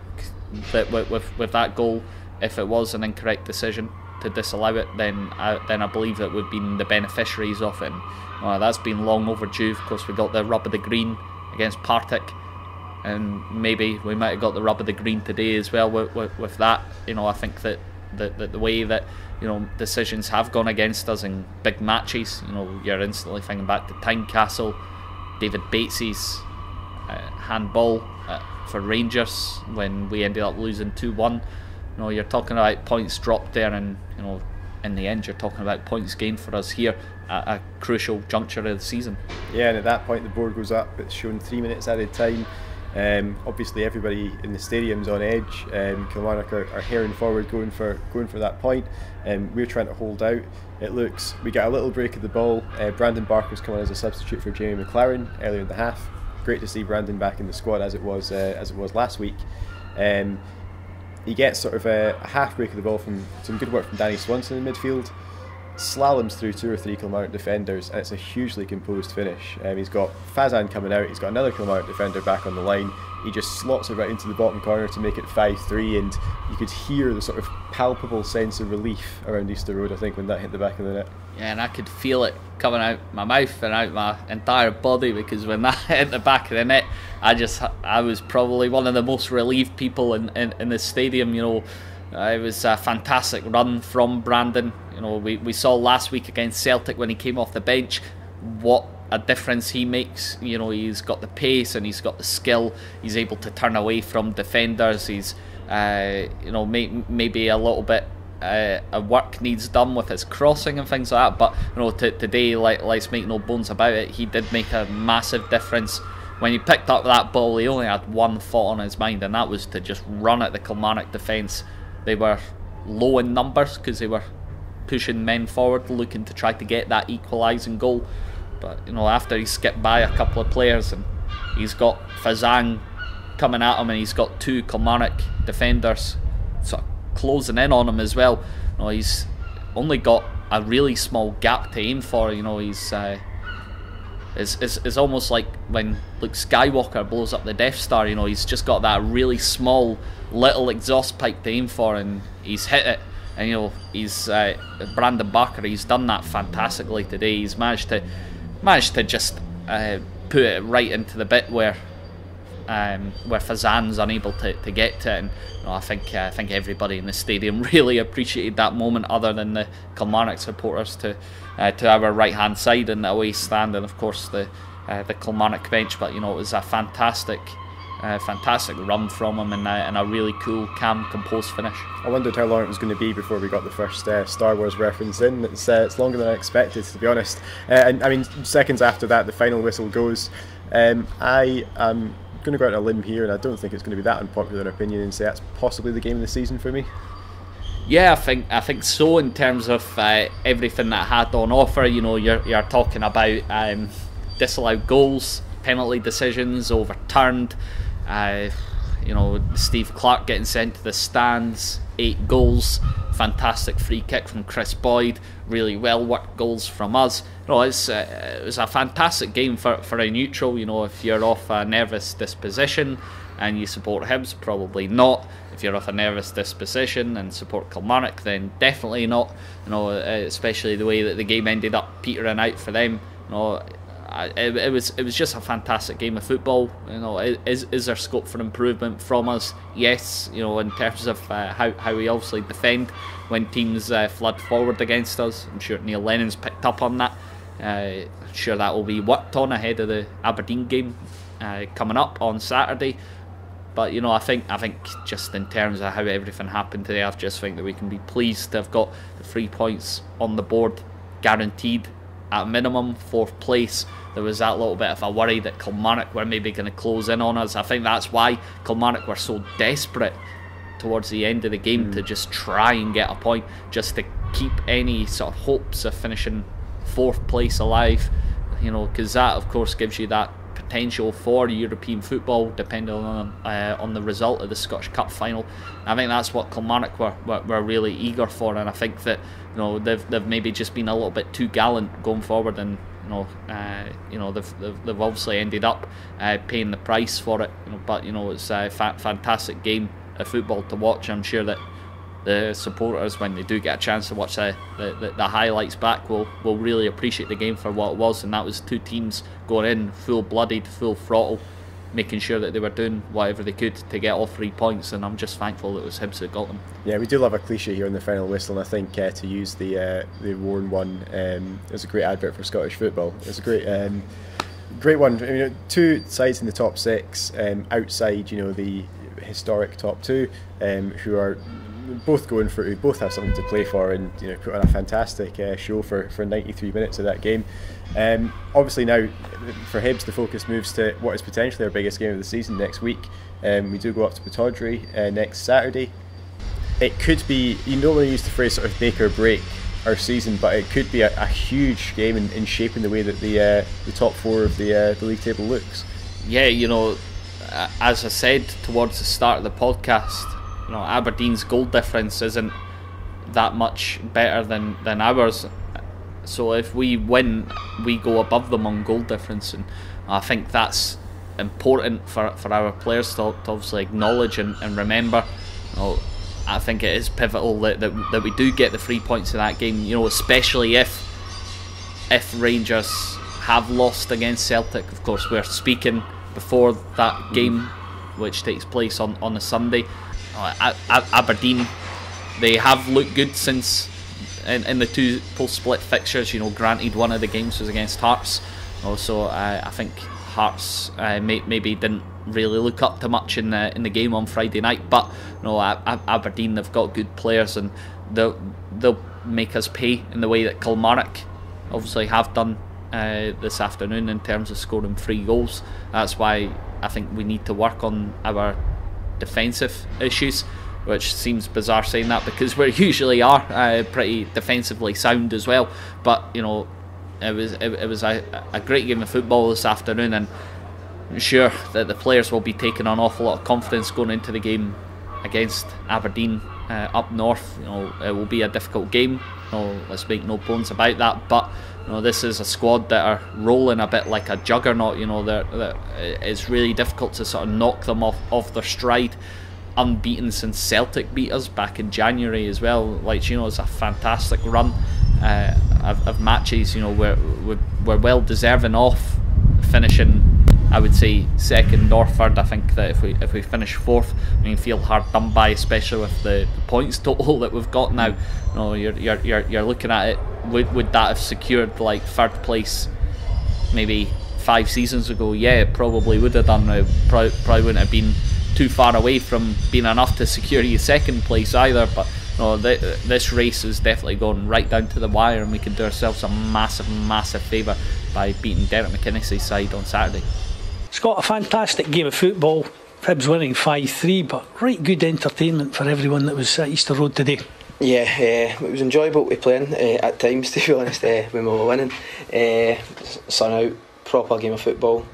that with that goal, if it was an incorrect decision to disallow it, then I believe that we've been the beneficiaries of it. And, that's been long overdue. Of course, we got the rub of the green against Partick, and maybe we might have got the rub of the green today as well with that. I think that the way that decisions have gone against us in big matches, you're instantly thinking back to Tynecastle, David Bates's handball for Rangers when we ended up losing 2-1. You're talking about points dropped there, and in the end you're talking about points gained for us here at a crucial juncture of the season. Yeah, and at that point the board goes up. It's shown 3 minutes added time. Obviously everybody in the stadium's on edge. Kilmarnock are herring forward, going for that point. We're trying to hold out. We get a little break of the ball. Brandon Barker's come on as a substitute for Jamie MacLaren earlier in the half. Great to see Brandon back in the squad as it was last week. He gets sort of a half break of the ball from some good work from Danny Swanson in midfield. Slaloms through 2 or 3 Kilmarnock defenders, and it's a hugely composed finish. He's got Fazan coming out, he's got another Kilmarnock defender back on the line. He just slots it right into the bottom corner to make it 5-3, and you could hear the sort of palpable sense of relief around Easter Road, I think, when that hit the back of the net. Yeah, and I could feel it coming out my mouth and out my entire body, because when that hit the back of the net, I was probably one of the most relieved people in the stadium. It was a fantastic run from Brandon. We saw last week against Celtic when he came off the bench what a difference he makes. He's got the pace and he's got the skill. He's able to turn away from defenders. He's maybe a little bit work needs done with his crossing and things like that. But today, let's make no bones about it, he did make a massive difference. When he picked up that ball, he only had one thought on his mind, and that was to just run at the Kilmarnock defence. They were low in numbers because they were pushing men forward, looking to try to get that equalising goal. But after he skipped by a couple of players, and he's got Fazan coming at him, and he's got 2 Kilmarnock defenders sort of closing in on him as well. He's only got a really small gap to aim for. It's almost like when Luke Skywalker blows up the Death Star. He's just got that really small little exhaust pipe to aim for, and he's hit it. And he's Brandon Barker. He's done that fantastically today. He's managed to just put it right into the bit where Fazan's unable to get to it. And I think everybody in the stadium really appreciated that moment, other than the Kilmarnock supporters to our right hand side in the away stand, and of course the Kilmarnock bench. But it was a fantastic run from him, and a really cool, calm, composed finish. I wondered how long it was going to be before we got the first Star Wars reference in. It's longer than I expected, to be honest. And I mean, seconds after that, the final whistle goes. I am going to go out on a limb here, and I don't think it's going to be that unpopular an opinion, and say that's possibly the game of the season for me. Yeah, I think so, in terms of everything that had on offer. You're talking about disallowed goals, penalty decisions overturned. Steve Clark getting sent to the stands, 8 goals, fantastic free kick from Chris Boyd, really well worked goals from us. It was a fantastic game for a neutral. If you're off a nervous disposition and you support Hibs, probably not. If you're off a nervous disposition and support Kilmarnock, then definitely not. Especially the way that the game ended up petering out for them. It was just a fantastic game of football. Is there scope for improvement from us? Yes. In terms of how we obviously defend when teams flood forward against us. I'm sure Neil Lennon's picked up on that. I'm sure that will be worked on ahead of the Aberdeen game coming up on Saturday. But I think just in terms of how everything happened today, I just think that we can be pleased to have got the 3 points on the board, guaranteed at minimum 4th place. There was that little bit of a worry that Kilmarnock were maybe going to close in on us. I think that's why Kilmarnock were so desperate towards the end of the game to just try and get a point, just to keep any sort of hopes of finishing 4th place alive. Because that of course gives you that potential for European football, depending on the result of the Scottish Cup final. I think that's what Kilmarnock were really eager for, and I think that they've maybe just been a little bit too gallant going forward, and they've obviously ended up paying the price for it. But it's a fantastic game football to watch. I'm sure that the supporters, when they do get a chance to watch the highlights back, will really appreciate the game for what it was, and that was two teams going in full blooded, full throttle, making sure that they were doing whatever they could to get all 3 points, and I'm just thankful that it was Hibs that got them. Yeah, we do love a cliche here in the final whistle, and I think to use the worn one, it was a great advert for Scottish football. It was a great one. I mean, two sides in the top six, outside, the historic top two, who are both going for it, who both have something to play for, and put on a fantastic show for 93 minutes of that game. Obviously now for Hibs the focus moves to what is potentially our biggest game of the season next week. We do go up to Pittodrie next Saturday. It could be, you don't want to use the phrase sort of make or break our season, but it could be a huge game in shaping the way that the top four of the league table looks. Yeah, as I said towards the start of the podcast, Aberdeen's goal difference isn't that much better than ours. So if we win, we go above them on goal difference, and I think that's important for our players to obviously acknowledge and remember. I think it is pivotal that we do get the 3 points in that game. Especially if Rangers have lost against Celtic. Of course, we're speaking before that game, which takes place on a Sunday. Aberdeen, they have looked good since in the two post-split fixtures. Granted, one of the games was against Hearts. Also, I think Hearts maybe didn't really look up to much in the game on Friday night. But Aberdeen, they've got good players, and they'll make us pay in the way that Kilmarnock obviously have done this afternoon in terms of scoring 3 goals. That's why I think we need to work on our defensive issues, which seems bizarre saying that because we usually are pretty defensively sound as well. But it was a great game of football this afternoon, and I'm sure that the players will be taking an awful lot of confidence going into the game against Aberdeen up north. It will be a difficult game. Let's make no bones about that. But this is a squad that are rolling a bit like a juggernaut. It's really difficult to sort of knock them off their stride. Unbeaten since Celtic beat us back in January as well. It's a fantastic run of matches. We're well deserving off finishing, I would say, second or third. I think that if we finish fourth, we can feel hard done by, especially with the points total that we've got now. You're looking at it. Would that have secured third place maybe 5 seasons ago? Yeah, it probably would have done. It probably wouldn't have been too far away from being enough to secure you second place either. But this race is definitely going right down to the wire, and we can do ourselves a massive favour by beating Derek McInnes's side on Saturday. It's got a fantastic game of football. Hibs winning 5-3, but right good entertainment for everyone that was at Easter Road today. Yeah, it was enjoyable to be playing at times, to be honest, when we were winning. Sun out, proper game of football.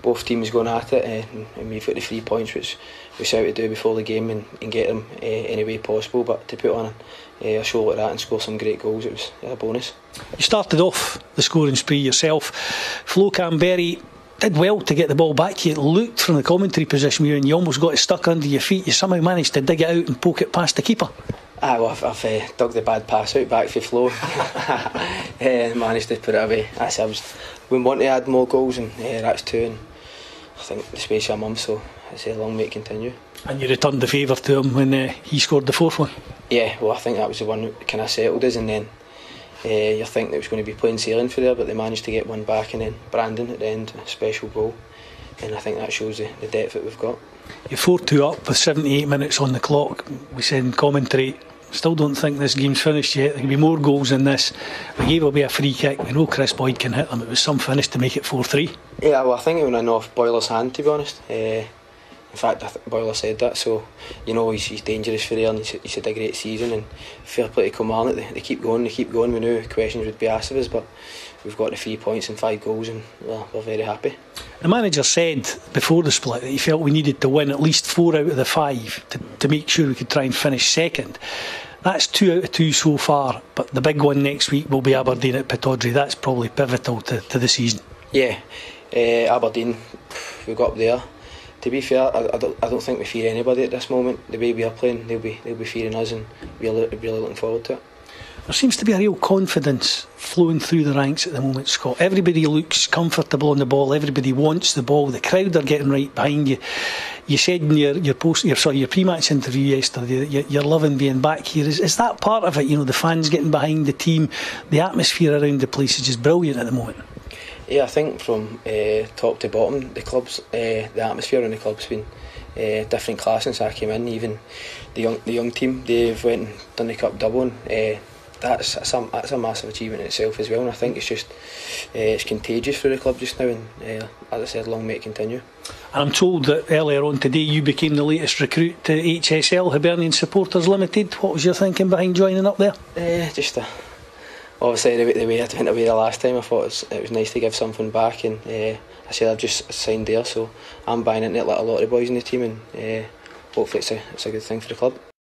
Both teams going at it, and we've got the 3 points, which we set out to do before the game and get them any way possible. But to put on a show like that and score some great goals, it was a bonus. You started off the scoring spree yourself. Flo Canberry did well to get the ball back. It looked from the commentary position and you almost got it stuck under your feet. You somehow managed to dig it out and poke it past the keeper. I've dug the bad pass out back for Flo and managed to put it away. We want to add more goals, and that's 2 in I think the space of a month, so long may it continue. And you returned the favour to him when he scored the 4th one? Yeah, well, I think that was the one that kind of settled us, and then you think it was going to be plain sailing for there, but they managed to get one back, and then Brandon at the end, a special goal, and I think that shows the depth that we've got. You're 4-2 up with 78 minutes on the clock. We said in commentary, still don't think this game's finished yet. There can be more goals than this. We gave away a free kick. We know Chris Boyd can hit them. It was some finish to make it 4-3. Yeah, well, I think it went off Boyler's hand, to be honest. In fact, I think Boyler said that, so he's dangerous for there, and he's had a great season, and fair play to Kilmarnock. They keep going. We knew questions would be asked of us, but we've got the 3 points and 5 goals, and we're very happy. The manager said before the split that he felt we needed to win at least 4 out of the 5 to make sure we could try and finish second. That's 2 out of 2 so far, but the big one next week will be Aberdeen at Pittodrie. That's probably pivotal to the season. Yeah, Aberdeen, we got up there To be fair, I don't think we fear anybody at this moment. The way we are playing, they'll be fearing us, and we're really looking forward to it. There seems to be a real confidence flowing through the ranks at the moment, Scott. Everybody looks comfortable on the ball. Everybody wants the ball. The crowd are getting right behind you. You said in your pre-match interview yesterday that you're loving being back here. Is that part of it? You know, the fans getting behind the team, the atmosphere around the place is just brilliant at the moment. Yeah, I think from top to bottom, the clubs, the atmosphere in the club's been different class since I came in. Even the young team, they've went and done the cup double, and that's a massive achievement in itself as well. And I think it's just it's contagious for the club just now, and as I said, long may it continue. And I'm told that earlier on today you became the latest recruit to HSL, Hibernian Supporters Limited. What was your thinking behind joining up there? Obviously the way I went away the last time, I thought it was nice to give something back, and I said I've just signed there, so I'm buying into it like a lot of the boys in the team, and hopefully it's a good thing for the club.